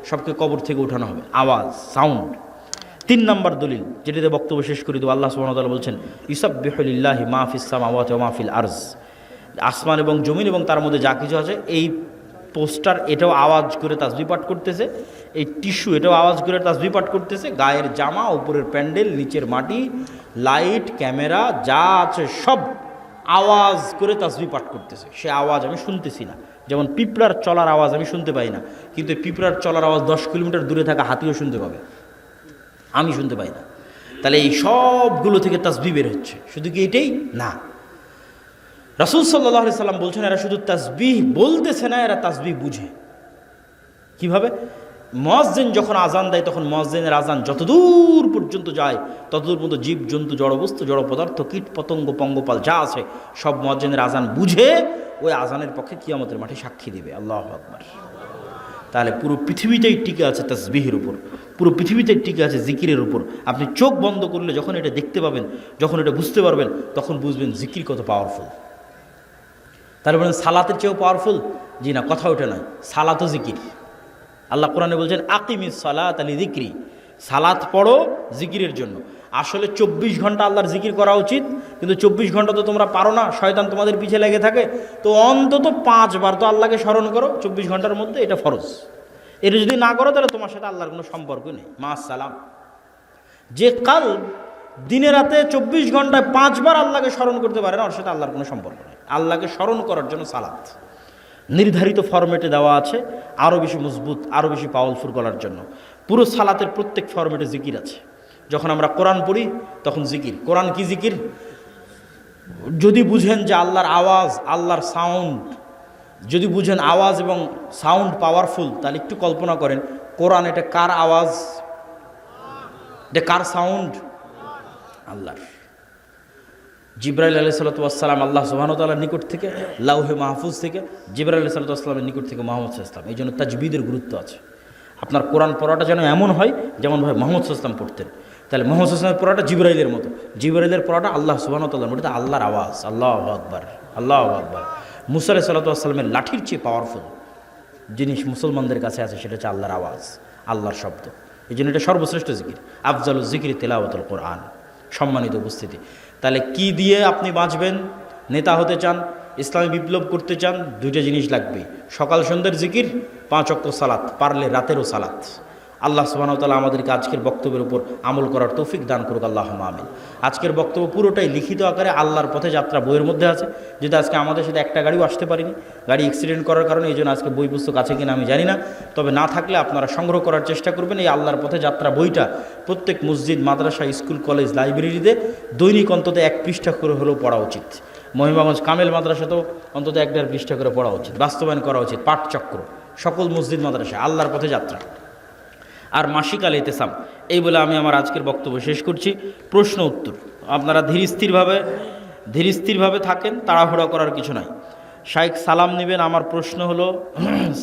A: সবকে কবর থেকে উঠানো হবে, আওয়াজ, সাউন্ড। 3 নম্বর দলিল, যেটিতে বক্তব্য শেষ করে দেবো, আল্লাহ সুবহানাহু ওয়া তাআলা বলছেন ইউসাব্বিহু লিল্লাহি মা ফিস সামাওয়াতি ওয়া মা ফিল আরজ, আসমান এবং জমিন এবং তার মধ্যে যা কিছু আছে, এই পোস্টার এটাও আওয়াজ করে তাসবিহ পাঠ করতেছে, এই টিস্যু এটাও আওয়াজ করে তাসবিহ পাঠ করতেছে, গায়ের জামা, উপরের প্যান্ডেল, নিচের মাটি, লাইট, ক্যামেরা যা আছে সব আওয়াজ করে তাসবিহ পাঠ করতেছে। সে আওয়াজ আমি শুনতেছি না, যেমন পিঁপড়ার চলার আওয়াজ আমি শুনতে পাই না, কিন্তু পিঁপড়ার চলার আওয়াজ 10 কিলোমিটার দূরে থাকা হাতিও শুনতে পাবে, আমি শুনতে পাই না। তাহলে এই সবগুলো থেকে তাসবিহ বের হচ্ছে। শুধু কি এটাই না, রাসূল সাল্লাল্লাহু আলাইহি সাল্লাম বলছেন এরা শুধু তাসবিহ বলতেছে না, এরা তাসবিহ বুঝে। কিভাবে? মুয়াজ্জিন যখন আজান দেয় তখন মুয়াজ্জিনের আজান যতদূর পর্যন্ত যায় ততদূর পর্যন্ত জীব জন্তু, জড়বস্তু, জড় পদার্থ, কীট পতঙ্গ, পঙ্গপাল যা আছে সব মুয়াজ্জিনের আজান বুঝে ওই আজানের পক্ষে কিয়ামতের মাঠে সাক্ষী দিবে। আল্লাহু আকবার। তাহলে পুরো পৃথিবীটাই টিকে আছে তাসবিহের উপর, পুরো পৃথিবীটাই টিকে আছে জিকিরের উপর। আপনি চোখ বন্ধ করলে যখন এটা দেখতে পাবেন, যখন এটা বুঝতে পারবেন, তখন বুঝবেন জিকির কত পাওয়ারফুল। তাহলে বলেন সালাতের চেয়েও পাওয়ারফুল? জি না, কথা ওঠে নয়, সালাতও জিকির। আল্লাহ কোরআনে বলছেন আকিমিস সালাত লিযিকরি, সালাত পড়ো জিকিরের জন্য। আসলে 24 ঘন্টা আল্লাহর জিকির করা উচিত, কিন্তু 24 ঘন্টা তো তোমরা পারো না, শয়তান তোমাদের পিছে লেগে থাকে। তো অন্তত 5 বার তো আল্লাহকে স্মরণ করো 24 ঘন্টার মধ্যে, এটা ফরজ। এটা যদি না করো তাহলে তোমার সাথে আল্লাহর কোনো সম্পর্ক নেই। মাস সালাম। যে কাল দিনে রাতে 24 ঘন্টায় 5 বার আল্লাহকে স্মরণ করতে পারে না, ওর সাথে আল্লাহর কোনো সম্পর্ক নেই। আল্লাহকে স্মরণ করার জন্য সালাত নির্ধারিত ফরম্যাটে দেওয়া আছে, আরও বেশি মজবুত, আরও বেশি পাওয়ারফুল করার জন্য। পুরো সালাতের প্রত্যেক ফরম্যাটে জিকির আছে। যখন আমরা কোরআন পড়ি তখন জিকির। কোরআন কি জিকির? যদি বুঝেন যে আল্লাহর আওয়াজ, আল্লাহর সাউন্ড, যদি বুঝেন আওয়াজ এবং সাউন্ড পাওয়ারফুল, তাহলে একটু কল্পনা করেন কোরআন এটা কার আওয়াজ, এটা কার সাউন্ড? আল্লাহর। জিবরাইল আলাইহিস সালাতু ওয়াস সালাম আল্লাহ সুবহানাহু ওয়া তাআলার নিকট থেকে, লাউহে মাহফুজ থেকে, জিবরাইল আলাইহিস সালাতু ওয়াস সালামের নিকট থেকে মুহাম্মদ সাল্লাল্লাহু আলাইহি ওয়াসাল্লাম। এই জন্য তাজবিদের গুরুত্ব আছে। আপনার কোরআন পড়াটা যেন এমন হয় যেমন ভাই মুহাম্মদ সাল্লাল্লাহু আলাইহি ওয়াসাল্লাম পড়তেন। তাহলে মুহাম্মদ সাল্লাল্লাহু আলাইহি ওয়াসাল্লামের পড়াটা জিবরাইলের মতো, জিবরাইলের পড়াটা আল্লাহ সুবহানাহু ওয়া তাআলার মতো, আল্লাহর আওয়াজ। আল্লাহু আকবার, আল্লাহু আকবার। মুসা আলাইহিস সালাতু ওয়াস সালামের লাঠির চেয়ে পাওয়ারফুল জিনিস মুসলমানদের কাছে আছে, সেটা হচ্ছে আল্লাহর আওয়াজ, আল্লাহর শব্দ। এই জন্য এটা সর্বশ্রেষ্ঠ জিকির। আফজালুজ জিকির তিলাওয়াতুল কোরআন। সম্মানিত উপস্থিতি, তাহলে কি দিয়ে আপনি বাঁচবেন? নেতা হতে চান, ইসলামী বিপ্লব করতে চান, 2টা জিনিস লাগবে, সকাল সন্ধ্যার জিকির, 5 ওয়াক্ত সালাত, পারলে রাতেরও সালাত। আল্লাহ সুবহানাহু ওয়া তাআলা আমাদেরকে আজকের বক্তব্যের উপর আমল করার তৌফিক দান করুক, আল্লাহুম্মা আমিন। আজকের বক্তব্য পুরোটাই লিখিত আকারে আল্লাহর পথে যাত্রা বইয়ের মধ্যে আছে, যেটা আজকে আমাদের সাথে একটা গাড়িও আসতে পারিনি, গাড়ি অ্যাক্সিডেন্ট করার কারণে। এই জন্য আজকে বই পুস্তক আছে কিনা আমি জানি না, তবে না থাকলে আপনারা সংগ্রহ করার চেষ্টা করবেন। এই আল্লাহর পথে যাত্রা বইটা প্রত্যেক মসজিদ, মাদ্রাসা, স্কুল, কলেজ, লাইব্রেরিতে দৈনিক অন্তত 1 পৃষ্ঠা করে হলেও পড়া উচিত। মহিমাগঞ্জ কামেল মাদ্রাসাতেও অন্তত 1-1.5 পৃষ্ঠা করে পড়া উচিত, বাস্তবায়ন করা উচিত। পাঠচক্র সকল মসজিদ মাদ্রাসা, আল্লাহর পথে যাত্রা আর মাসিক আল ইতিসাম। এই বলে আমি আমার আজকের বক্তব্য শেষ করছি। প্রশ্ন উত্তর আপনারা ধীর স্থিরভাবে থাকেন, তাড়াহুড়া করার কিছু নাই। শাইখ সালাম নেবেন। আমার প্রশ্ন হলো,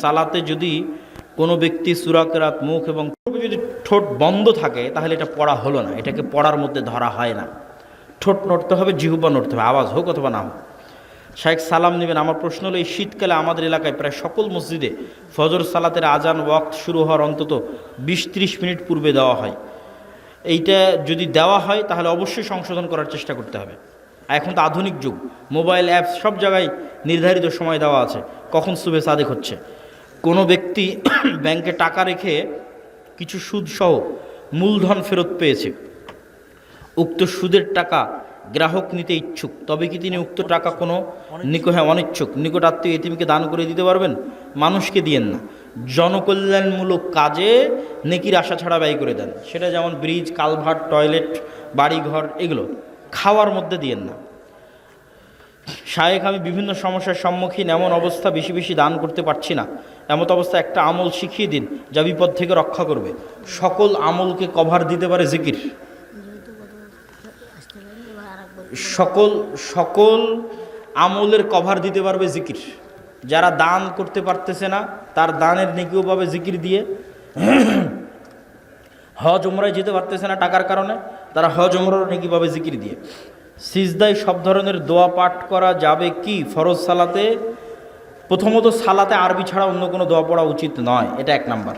A: সালাতে যদি কোনো ব্যক্তি সূরা কেরাত মুখ এবং যদি ঠোঁট বন্ধ থাকে তাহলে এটা পড়া হলো না, এটাকে পড়ার মধ্যে ধরা হয় না। ঠোঁট নড়তে হবে, জিহ্বা নড়তে হবে, আওয়াজ হোক অথবা না হোক। শায়েখ সালাম নেবেন। আমার প্রশ্ন হলো, এই শীতকালে আমাদের এলাকায় প্রায় সকল মসজিদে ফজর সালাতের আজান ওয়াক্ত শুরু হওয়ার অন্তত 20-30 মিনিট পূর্বে দেওয়া হয়। এইটা যদি দেওয়া হয় তাহলে অবশ্যই সংশোধন করার চেষ্টা করতে হবে। এখন তো আধুনিক যুগ, মোবাইল অ্যাপস সব জায়গায় নির্ধারিত সময় দেওয়া আছে কখন সুবে সাদেক হচ্ছে। কোনো ব্যক্তি ব্যাংকে টাকা রেখে কিছু সুদসহ মূলধন ফেরত পেয়েছে, উক্ত সুদের টাকা গ্রাহক নিতে ইচ্ছুক, তবে কি তিনি উক্ত টাকা কোনো অনিচ্ছুক নিকট আত্মীয় এতিমকে দান করে দিতে পারবেন? মানুষকে দিয়েন না, জনকল্যাণমূলক কাজে নেকির আশা ছাড়া ব্যয় করে দেন। সেটা যেমন ব্রিজ, কালভার্ট, টয়লেট, বাড়িঘর, এগুলো খাওয়ার মধ্যে দিয়েন না। শায়েখ, আমি বিভিন্ন সমস্যার সম্মুখীন, এমন অবস্থা বেশি বেশি দান করতে পারছি না। এমত অবস্থা একটা আমল শিখিয়ে দিন যা বিপদ থেকে রক্ষা করবে। সকল আমলকে কভার দিতে পারে জিকির। সকল আমলের কভার দিতে পারবে জিকির। যারা দান করতে পারতেছে না তার দানের নেকিও পাবে জিকির দিয়ে। হজ উমরায় যেতে পারতেছে না টাকার কারণে, তারা হজ উমরার নেকি পাবে জিকির দিয়ে। সিজদায় সব ধরনের দোয়া পাঠ করা যাবে কি ফরজ সালাতে? প্রথমত সালাতে আরবি ছাড়া অন্য কোনো দোয়া পড়া উচিত নয়, এটা 1 নাম্বার।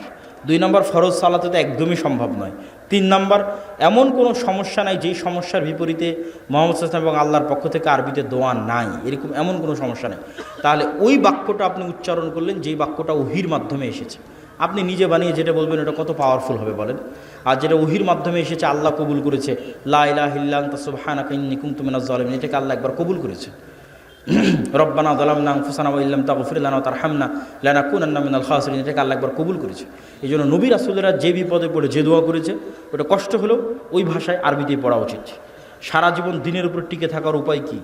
A: 2 নাম্বার, ফরজ সালাতে তো একদমই সম্ভব নয়। 3 নাম্বার, এমন কোনো সমস্যা নাই যেই সমস্যার বিপরীতে মুহাম্মদ সাল্লাল্লাহু আলাইহি ওয়াসাল্লাম এবং আল্লাহর পক্ষ থেকে আরবিতে দোয়া নাই, এরকম এমন কোনো সমস্যা নেই। তাহলে ওই বাক্যটা আপনি উচ্চারণ করলেন যেই বাক্যটা ওহির মাধ্যমে এসেছে। আপনি নিজে বানিয়ে যেটা বলবেন এটা কত পাওয়ারফুল হবে বলেন? আর যেটা ওহির মাধ্যমে এসেছে, আল্লাহ কবুল করেছে, লা ইলাহা ইল্লা আনতা সুবহানাকা ইন্নী কুনতু মিনাজ জালিমিন, এটাকে আল্লাহ একবার কবুল করেছে। রব্বানা যালামনা আনফুসানা ওয়া ইল্লাম তাগফির লানা ওয়া তারহামনা লানাকুনান্না মিনাল খাসিরিন, এটাকে আল্লাহ একবার কবুল করেছে। এই জন্য নবী রাসূলেরা যে বিপদে পড়ে যে দোয়া করেছে ওটা কষ্ট হলেও ওই ভাষায় আরবিতেই পড়া উচিত। সারা জীবন দিনের উপর টিকে থাকার উপায় কি?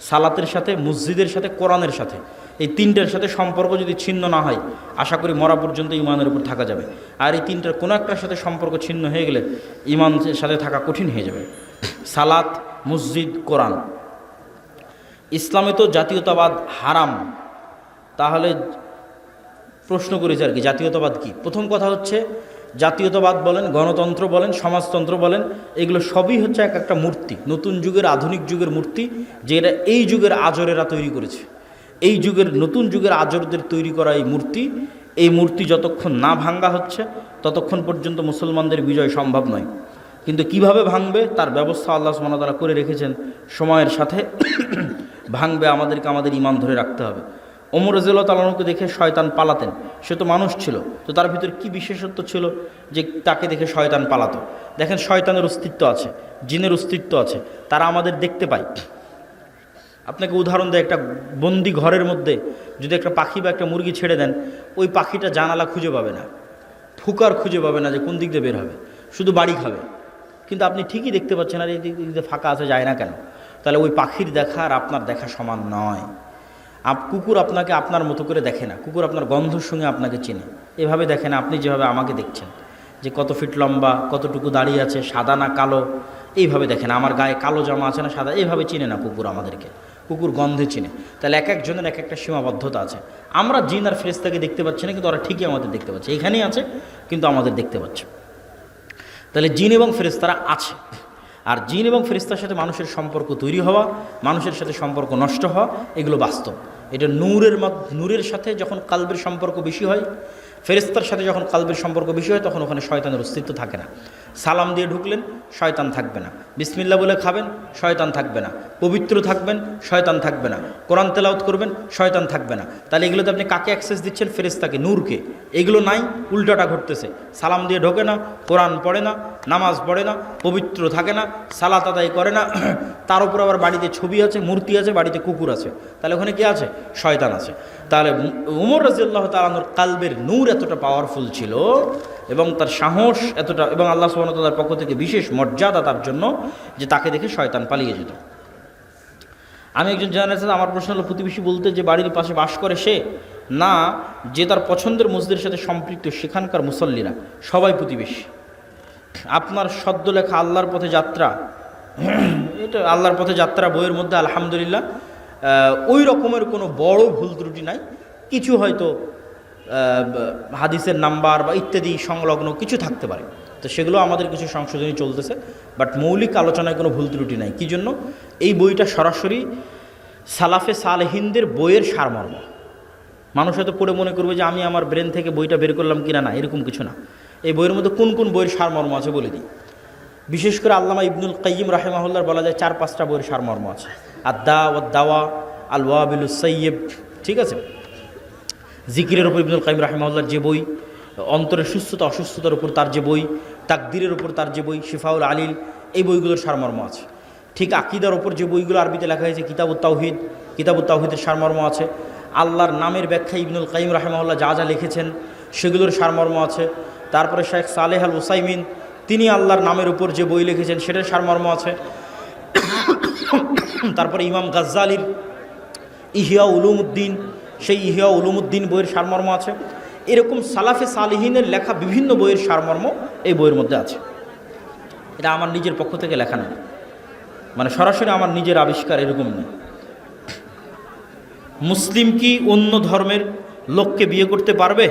A: সালাতের সাথে, মসজিদের সাথে, কোরআনের সাথে, এই 3টার সাথে সম্পর্ক যদি ছিন্ন না হয়, আশা করি মরা পর্যন্ত ইমানের উপর থাকা যাবে। আর এই 3টার কোনো একটার সাথে সম্পর্ক ছিন্ন হয়ে গেলে ইমানের সাথে থাকা কঠিন হয়ে যাবে। সালাত, মসজিদ, কোরআন। ইসলামে তো জাতীয়তাবাদ হারাম, তাহলে প্রশ্ন করেছে আর কি জাতীয়তাবাদ কি? প্রথম কথা হচ্ছে, জাতীয়তাবাদ বলেন, গণতন্ত্র বলেন, সমাজতন্ত্র বলেন, এগুলো সবই হচ্ছে এক একটা মূর্তি, নতুন যুগের, আধুনিক যুগের মূর্তি, যেটা এই যুগের আজরেরা তৈরি করেছে। এই যুগের, নতুন যুগের আজরদের তৈরি করা এই মূর্তি যতক্ষণ না ভাঙ্গা হচ্ছে ততক্ষণ পর্যন্ত মুসলমানদের বিজয় সম্ভব নয়। কিন্তু কিভাবে ভাঙবে তার ব্যবস্থা আল্লাহ সুবহানাহু ওয়া তাআলা করে রেখেছেন। সময়ের সাথে ভাঙবে, আমাদেরকে আমাদের ঈমান ধরে রাখতে হবে। ওমর রাদিয়াল্লাহু তাআলা আনহুকে দেখে শয়তান পালাতেন, সে তো মানুষ ছিল, তো তার ভিতর কি বিশেষত্ব ছিল যে তাকে দেখে শয়তান পালাতো? দেখেন, শয়তানের অস্তিত্ব আছে, জিনের অস্তিত্ব আছে, তারা আমাদের দেখতে পায়। আপনাকে উদাহরণ দেয়, একটা বন্দি ঘরের মধ্যে যদি একটা পাখি বা একটা মুরগি ছেড়ে দেন, ওই পাখিটা জানালা খুঁজে পাবে না, ফুকার খুঁজে পাবে না যে কোন দিক দিয়ে বের হবে, শুধু বাড়ি খাবে। কিন্তু আপনি ঠিকই দেখতে পাচ্ছেন আর এই দিক দিয়ে ফাঁকা আছে, যায় না কেন? তাহলে ওই পাখির দেখা আর আপনার দেখা সমান নয়। কুকুর আপনাকে আপনার মতো করে দেখে না, কুকুর আপনার গন্ধর সঙ্গে আপনাকে চেনে, এভাবে দেখে না আপনি যেভাবে আমাকে দেখছেন, যে কত ফিট লম্বা, কতটুকু দাঁড়িয়ে আছে, সাদা না কালো, এইভাবে দেখে না। আমার গায়ে কালো জামা আছে না সাদা, এইভাবে চিনে না কুকুর আমাদেরকে, কুকুর গন্ধে চিনে। তাহলে এক একজনের এক একটা সীমাবদ্ধতা আছে। আমরা জিন আর ফেরেশতাকে দেখতে পাচ্ছি না, কিন্তু ওরা ঠিকই আমাদের দেখতে পাচ্ছে, এখানেই আছে কিন্তু আমাদের দেখতে পাচ্ছে। তাহলে জিন এবং ফেরেশতারা আছে। আর জিন এবং ফেরেশতার সাথে মানুষের সম্পর্ক তৈরি হওয়া, মানুষের সাথে সম্পর্ক নষ্ট হওয়া, এগুলো বাস্তব। এটা নূরের সাথে যখন কালবের সম্পর্ক বেশি হয়, ফেরেশতার সাথে যখন কালবের সম্পর্ক বেশি হয়, তখন ওখানে শয়তানের অস্তিত্ব থাকে না। সালাম দিয়ে ঢুকলেন, শয়তান থাকবে না। বিসমিল্লাহ বলে খাবেন, শয়তান থাকবে না। পবিত্র থাকবেন, শয়তান থাকবে না। কোরআন তেলাওয়াত করবেন, শয়তান থাকবে না। তাহলে এগুলোতে আপনি কাকে অ্যাক্সেস দিচ্ছেন? ফেরেশতাকে, নূরকে। এগুলো নাই, উল্টাটা ঘটতেছে। সালাম দিয়ে ঢোকে না, কোরআন পড়ে না, নামাজ পড়ে না, পবিত্র থাকে না, সালাত আদায় করে না, তার উপর আবার বাড়িতে ছবি আছে, মূর্তি আছে, বাড়িতে কুকুর আছে। তাহলে ওখানে কি আছে? শয়তান আছে। তাহলে ওমর রাদিয়াল্লাহু তাআলা আনহুর কালবের নূর এতটা পাওয়ারফুল ছিল এবং তার সাহস এতটা, এবং আল্লাহ সুবহানাহু ওয়া তাআলার পক্ষ থেকে বিশেষ মর্যাদা তার জন্য, যে তাকে দেখে শয়তান পালিয়ে যেত। আমি একজন জার্নালিস্ট, আমার প্রশ্ন হলো, প্রতিবেশী বলতে যে বাড়ির পাশে বাস করে সে, না যে তার পছন্দের মসজিদের সাথে সম্পৃক্ত সেখানকার মুসল্লিরা সবাই প্রতিবেশী? আপনার সদ্য লেখা আল্লাহর পথে যাত্রা, এটা আল্লাহর পথে যাত্রা বইয়ের মধ্যে আলহামদুলিল্লাহ ওই রকমের কোনো বড় ভুল ত্রুটি নাই। কিছু হয়তো হাদিসের নাম্বার বা ইত্যাদি সংলগ্ন কিছু থাকতে পারে। তো সেগুলো আমাদের কিছু সংশোধনী চলতেছে, বাট মৌলিক আলোচনায় কোনো ভুল ত্রুটি নাই। কী জন্য? এই বইটা সরাসরি সালাফে সালেহিনদের বইয়ের সারমর্ম। মানুষ হয়তো পড়ে মনে করবে যে আমি আমার ব্রেন থেকে বইটা বের করলাম কিনা, না, এরকম কিছু না। এই বইয়ের মধ্যে কোন কোন বইয়ের সারমর্ম আছে বলে দিই। বিশেষ করে আল্লামা ইবনুল কাইয়িম রাহিমাহুল্লাহর বলা যায় 4-5টা বইয়ের সারমর্ম আছে। আদ-দা ওয়াদ দাওয়া, আল ওয়াবিলুস সাইয়্যিব, ঠিক আছে। জিকিরের উপর ইবনুল কাইয়িম রাহিমাহুল্লাহর যে বই, অন্তরের সুস্থতা অসুস্থতার উপর তার যে বই, তাকদীরের উপর তার যে বই শিফাউল আলিল, এই বইগুলোর সারমর্ম আছে। ঠিক আকীদার উপর যে বইগুলো আরবিতে লেখা হয়েছে, কিতাবুত তাওহীদ, কিতাবুত তাওহীদের সারমর্ম আছে। আল্লাহর নামের ব্যাখ্যা ইবনুল কাইয়িম রাহিমাহুল্লাহ যা যা লিখেছেন সেগুলোর সারমর্ম আছে। তারপরে শেখ সালেহ আল উসাইমিন তিনি আল্লাহর নামের উপর যে বই লিখেছেন সেটার সারমর্ম আছে। তারপরে ইমাম গাজ্জালির ইহিয়া উলুমউদ্দিন, সেই ইহিয়া উলুমউদ্দিন বইয়ের সারমর্ম আছে। এরকম সালাফে সালিহিনের লেখা বিভিন্ন বইয়ের সারমর্ম এই বইয়ের মধ্যে আছে। এটা আমার নিজের পক্ষ থেকে লেখা নয়, মানে সরাসরি আমার নিজের আবিষ্কার, এরকম নয়। মুসলিম কি অন্য ধর্মের লোককে বিয়ে করতে পারবে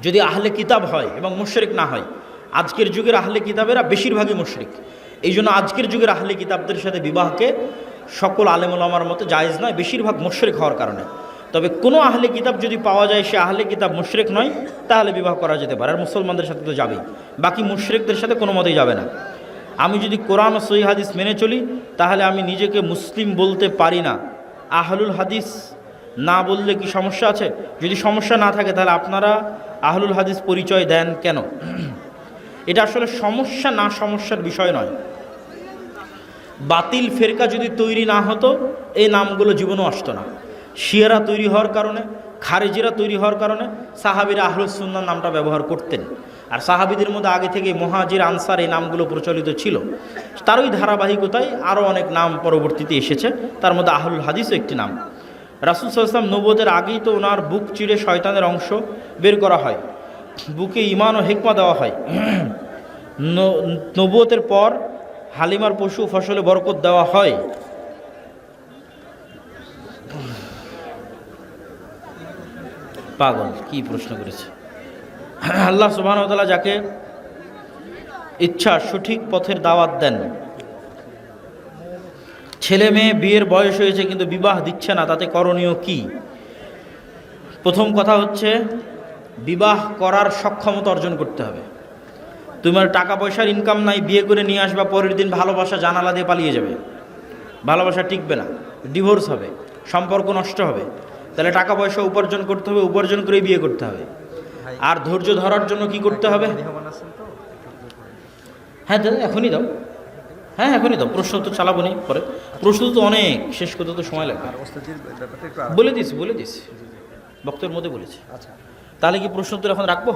A: যদি আহলে কিতাব হয় এবং মুশরিক না হয়? আজকের যুগের আহলে কিতাবেরা বেশিরভাগই মুশরিক। এই জন্য আজকের যুগের আহলে কিতাবদের সাথে বিবাহকে সকল আলেম ওলামার মতে জায়েজ নয়, বেশিরভাগ মুশরিক হওয়ার কারণে। তবে কোনো আহলে কিতাব যদি পাওয়া যায় সে আহলে কিতাব মুশরিক নয়, তাহলে বিবাহ করা যেতে পারে। আর মুসলমানদের সাথে তো যাবেই, বাকি মুশরিকদের সাথে কোনো মতেই যাবে না। আমি যদি কোরআন ও সহিহ হাদিস মেনে চলি তাহলে আমি নিজেকে মুসলিম বলতে পারি না। আহলুল হাদিস না বললে কি সমস্যা আছে? যদি সমস্যা না থাকে তাহলে আপনারা আহলুল হাদিস পরিচয় দেন কেন? এটা আসলে সমস্যা না সমস্যার বিষয় নয়। বাতিল ফেরকা যদি তৈরি না হতো এই নামগুলো জীবনও আসতো না। শিয়ারা তৈরি হওয়ার কারণে, খারেজিরা তৈরি হওয়ার কারণে সাহাবীরা আহলুস সুন্নাহ নামটা ব্যবহার করতেন। আর সাহাবীদের মধ্যে আগে থেকে মুহাজির আনসার এই নামগুলো প্রচলিত ছিল। তারই ধারাবাহিকতায় আরও অনেক নাম পরবর্তীতে এসেছে, তার মধ্যে আহলুল হাদিসও একটি নাম। রাসূল সাল্লাল্লাহু আলাইহি ওয়াসাল্লাম নবুয়তের আগেই তো ওনার বুক চিরে শয়তানের অংশ বের করা হয়, বুকে ঈমান ও হিকমা দেওয়া হয়। নবুয়তের পর হালিমার পশু ফসলে বরকত দেওয়া হয়। পাগল কি প্রশ্ন করেছে? আল্লাহ সুবহানাহু ওয়া তাআলা যাকে ইচ্ছা সঠিক পথের দাওয়াত দেন। ছেলে মেয়ে বিয়ের বয়স হয়েছে কিন্তু বিবাহ দিচ্ছে না, তাতে করণীয় কি? প্রথম কথা হচ্ছে বিবাহ করার সক্ষমতা অর্জন করতে হবে। তোমার টাকা পয়সার ইনকাম নাই, বিয়ে করে নিয়ে আসবা, পরের দিন ভালোবাসা জানালা দিয়ে পালিয়ে যাবে, ভালোবাসা টিকবে না, ডিভোর্স হবে, সম্পর্ক নষ্ট হবে। তাহলে টাকা পয়সা উপার্জন করতে হবে, উপার্জন করে বিয়ে করতে হবে। আর ধৈর্য ধরার জন্য কি করতে হবে? হ্যাঁ দাদা এখনই দাও, হ্যাঁ এখনই দাও, প্রশ্ন তো চালাবো নি পরে, প্রশ্ন তো অনেক, শেষ করতে তো সময় লাগবে। বলে দিস বক্তব্যের মধ্যে বলেছি। তাহলে কি প্রশ্ন তো এখন রাখবো?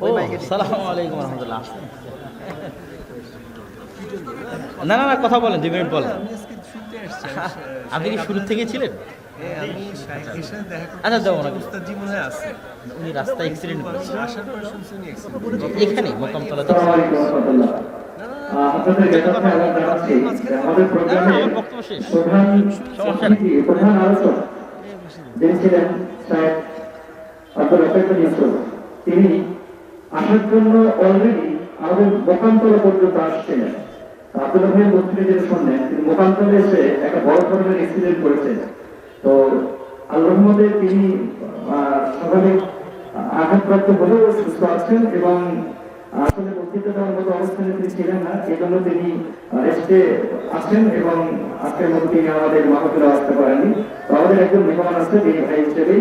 A: ও আসসালামু আলাইকুম রহমতুল্লাহ। না না না কথা বলেন, 2 মিনিট বলেন। আপনি কি শুরু থেকে ছিলেন? আচ্ছা দাও না, উনি রাস্তায় অ্যাক্সিডেন্ট করেছে এখানে মোকামতলাতে। আমার বক্তব্য শেষ, সমস্যা নেই।
B: তিনি আসার জন্য অলরেডি আমাদের মোকামতলা পর্যন্ত আসছিলেন। আব্দুল্লাহ ভাই বক্তৃতা যেটা শুনলেন, তিনি মোকামতলে এসে একটা বড় ধরনের অ্যাক্সিডেন্ট করেছেন। তো আল্লাহর রহমতে তিনি স্বাভাবিক আঘাতপ্রাপ্ত হলেও সুস্থ আছেন এবং আসলে বক্তৃতা দেওয়ার মতো অবস্থানে তিনি ছিলেন না, এই জন্য তিনি রেস্টে আছেন এবং আজকের মতো তিনি আমাদের মাহফিলে আসতে পারেননি। তো আমাদের একজন মেহমান আছে যিনি ভাই হিসেবে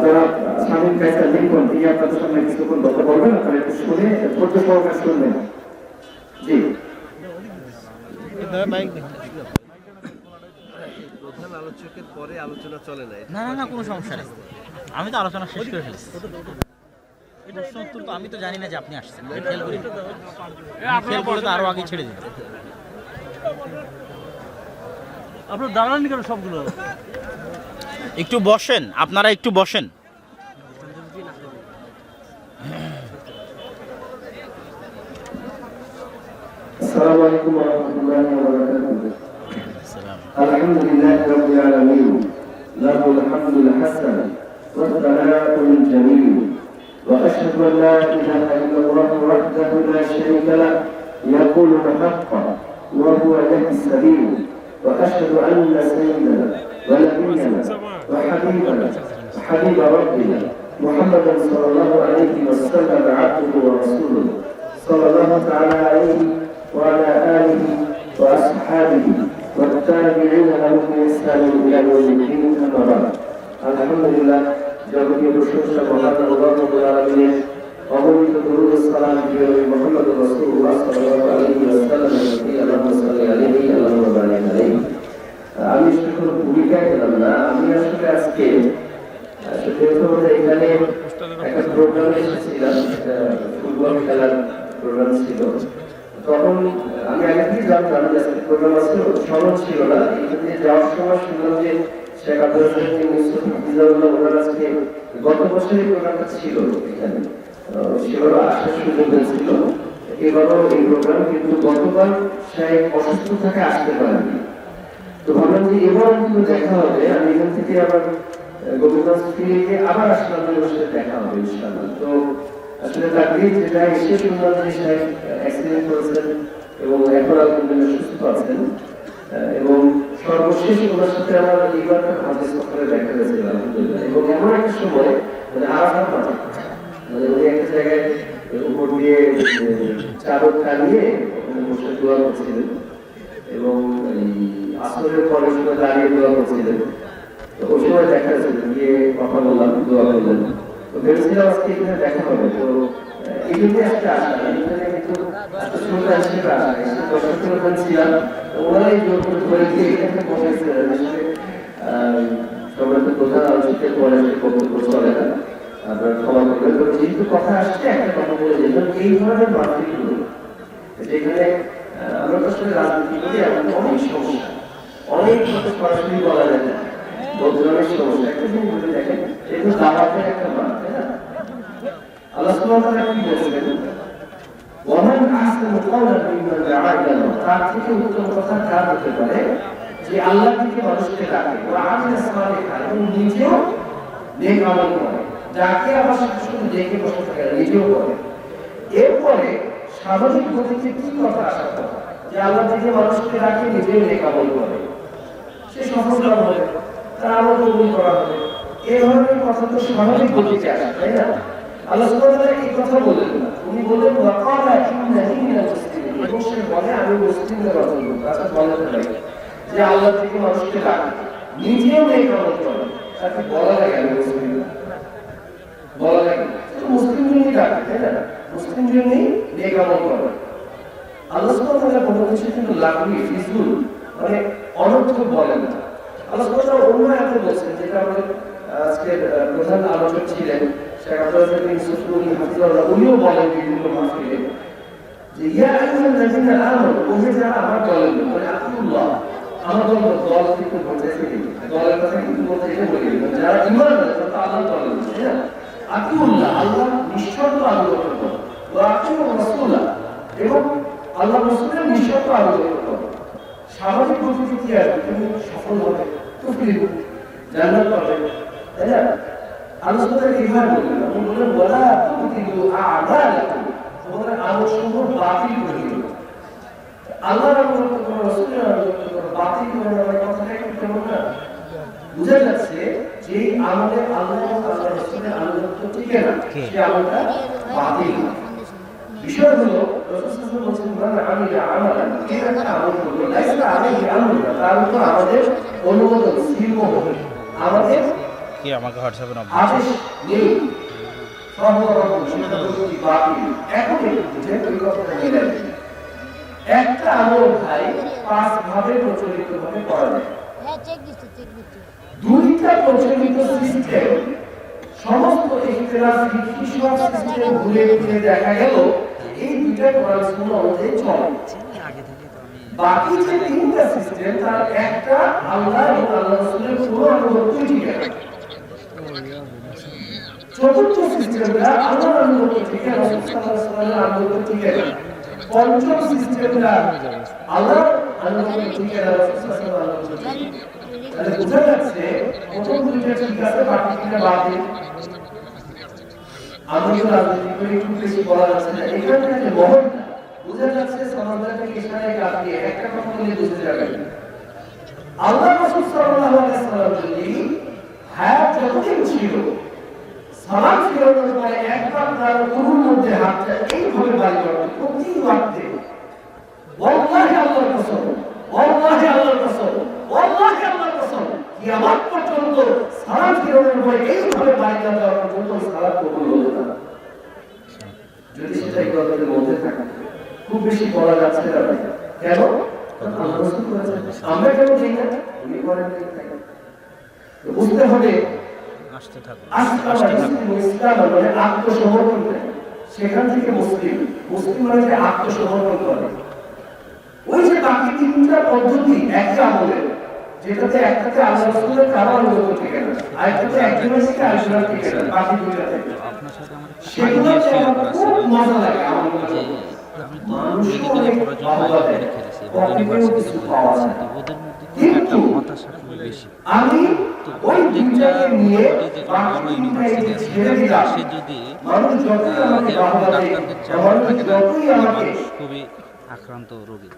B: যারা স্বাধীন কায়দা লিখন, তিনি আপনাদের সামনে কিছুক্ষণ কথা বলবেন, আপনারা একটু শুনে ধৈর্য সহকারে শুনবেন। জি
C: প্রধান আলোচকের পরে আলোচনা চলে না।
A: না না না কোনো সমস্যা নেই, আমি তো আলোচনা শেষ করে ফেলেছি। প্রশ্ন উত্তর তো আমি তো জানি না যে আপনি আসছেন, খেয়াল করে তো আরো আগে ছেড়ে দিন।
C: আপনার দাঁড়াননি কেন সবগুলো?
A: একটু বসেন, আপনারা একটু বসেন।
B: আসসালামু আলাইকুম ওয়া রাহমাতুল্লাহি ওয়া বারাকাতুহু। الحمد لله رب العالمين له الحمد الحسن والثناء الجميل وأشهد أن لا إله إلا الله وحده لا شريك له يقول الحق وهو يهدي السبيل وأشهد أن سيدنا ونبينا وحبيبنا وحبيب ربنا محمدا صلى الله عليه وسلم عبده ورسوله صلى الله تعالى عليه وعلى آله وأصحابه والتابعين لهم بإحسان إلى يوم الدين أما بعد الحمد لله جابتي بشرش وهذا الله رب العالمين وقلت درود السلام على محمد رسول الله صلى الله عليه وسلم اللهم صل عليه اللهم بارك عليه আমি শুধু ভূমিকায় ছিলাম না আমি আসলে আজকে এখানে একটা প্রোগ্রামে এসেছিলাম ফুটবল খেলার প্রোগ্রাম ছিল তখন আমি আগে থেকে জানতাম যে আজকে প্রোগ্রাম আছে স্মরণ ছিল না এখানে যাওয়ার সময় শুনলাম যে শেখ আব্দুল রাজ্জাক মুস্তাফিজুল্লাহ ওনার আজকে গত বছরের প্রোগ্রামটা ছিল এখানে সেবারও আসার সুযোগ হয়েছিল এবারও এই প্রোগ্রাম কিন্তু গতবার শেখ অসুস্থ থাকে আসতে পারেনি তো ভাবলাম যে এবার কিন্তু দেখা হবে আমি এখান থেকে আবার গোবিন্দগঞ্জ ফিরে আবার আসলাম সাথে দেখা হবে ইনশাআল্লাহ তো আসলে তাকদীর যেটা এসে শুনলাম যে শেখ অ্যাক্সিডেন্ট করেছেন এবং এখন আলহামদুলিল্লাহ সুস্থ আছেন এবং সর্বশেষ ওনার সাথে আমার এইবারটা হাদিস সফরে দেখা হয়েছিল আলহামদুলিল্লাহ এবং এমন একটা সময় মানে আরাফাত মানে উনি একটা জায়গায় উপর দিয়ে চাদর টানিয়ে বসে দোয়া করছিলেন এবং আসরের পরের সময় দাঁড়িয়ে দোয়া করছিলেন তো ওই সময় দেখা যাচ্ছে গিয়ে কথা বললাম দোয়া করলেন তো ভেবেছিলাম আজকে এখানে দেখা হবে তো এই জন্য একটা আসা এখানে কিন্তু শুনতে আসছে না দর্শকের ওখানে ছিলাম ওনারাই জোর করে ধরে দিয়ে এখানে বসেছিলেন সবাই তো প্রধান আলোচকের পরে বক্তব্য চলে না আপনার ক্ষমা করবেন তো যেহেতু কথা আসছে একটা কথা বলে যেতাম এই ধরনের মাতৃগুলো যেখানে আমরা তো আসলে রাজনীতি করি আমাদের অনেক সমস্যা অনেক কথা সরাসরি বলা যায় না বদলানোর সমস্যা একটা জিনিস বলে দেখেন এটা দাওয়াতের একটা মান তাই না আল্লাহ সুবহানাহু ওয়া তাআলা কি বলেছেন ওয়ামান আহসানু কাওলান মিম্মান দাআ ইলা আল্লাহ তার থেকে উত্তম কথা কার হতে পারে যে আল্লাহ থেকে মানুষকে ডাকে ওয়া আমিলা সালিহান এবং নিজেও নেক আমল করে যাকে আবার শুধু দেখে বসে থাকে নিজেও করে এরপরে সামাজিক গতিতে কি কথা আসা কথা যে আল্লাহ থেকে মানুষকে ডাকে নিজেও নেক আমল করে সে সফলতা হবে তার আমল কবুল করা হবে এই ধরনের কথা তো স্বাভাবিক গতিতে আসে তাই না আল্লাহ সুবহানাহু ওয়া তাআলা এই কথা বলেন না উনি বলেন ওয়াকালা ইন্নাহি মিনাল মুসলিমিন এবং সে বলে আমি মুসলিমদের অন্তর্ভুক্ত আচ্ছা বলতে পারি যে আল্লাহ থেকে মানুষকে ডাকে নিজেও নেক আমল করে তাকে বলা লাগে আমি মুসলিম বলা লাগে তো মুসলিম জন্যই ডাকে তাই না মুসলিম জন্যই নেক আমল করে আল্লাহ সুবহানাহু ওয়া তাআলা কোনো কিছু কিন্তু লাগবে ফিজুল মানে অনর্থক বলেন না আল্লাহ সুবহানাহু ওয়া তাআলা অন্য আয়াতে বলেছেন যেটা আমাদের আজকে প্রধান আলোচক ছিলেন শেখ আব্দুল রাজ্জাক মুস্তাফিজুল্লাহ হাফিজাহুল্লাহ উনিও বলেন বিভিন্ন মাহফিলে যে ইয়া আইয়ুহাল্লাযীনা আমানু ওহে যারা আমার দলের লোক মানে আল্লাহ আমার দল থেকে বলতেছে দলের কথা কিন্তু বলতে এটা বলি যারা ঈমান আনে তারা আল্লাহর দলের লোক তাই না আল্লাহ আল্লাহ নিঃশর্ত আনুগত্য করো ওয়া আতিউ রাসূলা এবং আল্লাহ রাসূলের নিঃশর্ত আনুগত্য করো সামাজিক পরিস্থিতি কি আর তুমি সফল হবে তুফলিহু জান্নাত পাবে তাই না আল্লাহ সুবহানাহু ইমান বলেন আপনি বলেন ওয়ালা তুতিলু আ'মালাকুম তোমাদের আমলসমূহ বাতিল করে দিও আল্লাহর আনুগত্য করো রাসূলের আনুগত্য করো বাতিল করে দেওয়ার কথাটা কি কেমন না বুঝা যাচ্ছে যে আমাদের আল্লাহ এবং আল্লাহর রাসূলের আনুগত্য ঠিক না সে আমলটা বাতিল বিষয় হলো রাসূল বলেছেন মান আমিলা আমালান এটা একটা আমল করলো লাইসা আলাইহি আমরুনা তার উপর আমাদের অনুমোদন সিলমো হবে আমাদের
A: কি আমাকে হোয়াটসঅ্যাপে নক
B: আদেশ নেই এখন একটা আমল ভাই 5 ভাবে প্রচলিত ভাবে করা যায় দুইটা প্রচলিত সিস্টেম সমস্ত ইখতিলাফ সিস্টেম ঘুরে ফিরে দেখা গেল এই দুইটা কোরআন সুন্নাহ অনুযায়ী চলে বাকি যে তিনটা সিস্টেম তার একটা আল্লাহ এবং আল্লাহর রাসূলের পুরো আনুগত্য ঠিক আছে চতুর্থ সিস্টেমটা আল্লাহর আনুগত্য ঠিক আছে রাসূল সাল্লাল্লাহু আলাইহি ওয়াসাল্লামের আনুগত্য ঠিক আছে পঞ্চম সিস্টেমটা আল্লাহ আল্লাহ দুইটা তাহলে বোঝা যাচ্ছে প্রথম দুইটা ঠিক আছে, বাকি দুইটা বাতিল। আমি তো রাজনীতি করে একটু বেশি বলা যাচ্ছে না, এখানে যে মহলটা বোঝা যাচ্ছে সমাজটাকে ইশারায় কাটিয়ে একটা কথা বলে বুঝতে যাবে। আল্লাহ রাসূল সাল্লাল্লাহু আলাইহি ওয়াসাল্লাম যদি হায়াত যতদিন ছিল, সালাম ফিরানোর পরে একবার তার উরুর মধ্যে হাতটা এইভাবে বাড়ি করতেন প্রতি ওয়াক্তে। ওয়াল্লাহি আল্লাহর কসম, ওয়াল্লাহি আল্লাহর কসম, ওয়াল্লাহি আল্লাহর কসম, কিয়ামত পর্যন্ত সালাম ফিরানোর পরে এইভাবে বাড়ি না দেওয়া পর্যন্ত সালাত কবুল হতো না। যদি সেটা ইবাদতের মধ্যে থাকে, খুব বেশি বলা যাচ্ছে না। কেন? আল্লাহ রাসূল করেছেন, আমরা কেন জানি না, উনি করেন। বুঝতে হবে ইসলাম মানে আত্মসমর্পণ করে, সেখান থেকে মুসলিম। মুসলিম মানে যে আত্মসমর্পণ করে। ওই যে বাকি তিনটা পদ্ধতি একটা আমলের, যেটাতে একটাতে আল্লাহ রাসূলের কারো অনুমতি থেকে না, আরেকটাতে একজনের থেকে আরেকজনের থেকে না, বাকি দুইটা থেকে। সেগুলো খুব মজা লাগে আমার কাছে। মানুষ অনেক ভালো লাগে, কিছু পাওয়া যায়, কিন্তু আমি ওই দুইটাকে নিয়ে বাকি দুইটাকে ছেড়ে দিলাম। মানুষ যতই আমাকে বাহবা দেয়, মানুষ যতই আমাকে
D: খুবই আক্রান্ত রোগী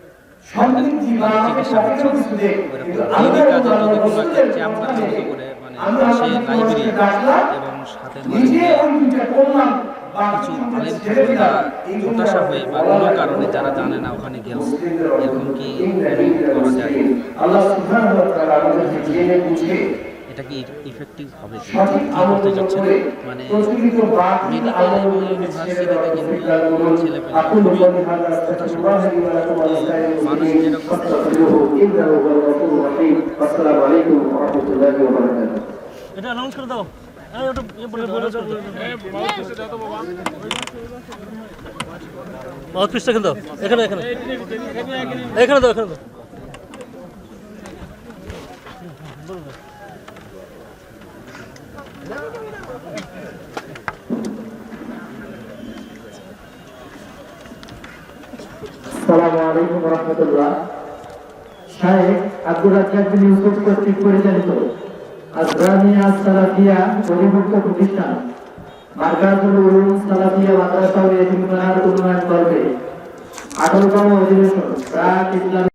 B: সমৃদ্ধি বা আমাকে সবকিছু কিছু দেয়, কিন্তু আল্লাহ রাসূলের চামড়ার মতো করে
D: মানে পাশে লাইব্রেরি এবং সাথে
B: নিজে ওই দুইটা করলাম।
D: কিছু আলেম থাকে তারা হতাশা হয়ে বা কোনো কারণে যারা জানে না ওখানে গেল, এরকম কি করা যায়?
B: আল্লাহ সুবহানাহু ওয়া তাআলা আমাদেরকে জেনে বুঝে
D: এটা কি ইফেক্টিভ হবে?
B: সঠিক
D: কি
B: আমল
D: করতে চাচ্ছেন?
B: করে
D: মানে
B: প্রচলিত বাতিল
D: মেডিকেল
B: আমল
D: এবং
B: থেকে
D: ইউনিভার্সিটি থেকে কিন্তু ছেলেপেলে
B: আকুল
D: খুবই
B: বলি হাদা আস্তাগফিরুল্লাহ ওয়া লাকুম ওয়া লিসাইরিল
D: মানুষ
B: মুসলিমিন
D: যেরকম
B: ফাস্তাগফিরুহু ইন্নাহু হুয়াল গফুরুর রহিম। আসসালামু আলাইকুম ওয়া রাহমাতুল্লাহি ওয়া বারাকাতুহু।
C: এটা অ্যানাউন্স করে দাও। ওটা মাউথপিসটা এখানে দাও, এখানে এখানে এখানে দাও, এখানে দাও।
B: আসসালামু আলাইকুম ওয়া রাহমাতুল্লাহ। শায়েখ আব্দুর রাজ্জাক বিন ইউসুফ কর্তৃক পরিচালিত আজরামিয়া সালাফিয়া পরিমুক্ত প্রতিষ্ঠান মারকাজুল উলুম সালাফিয়া মাদ্রাসা ও ইতিমখানার উন্নয়ন করবে 18তম অধিবেশন প্রাক ইসলাম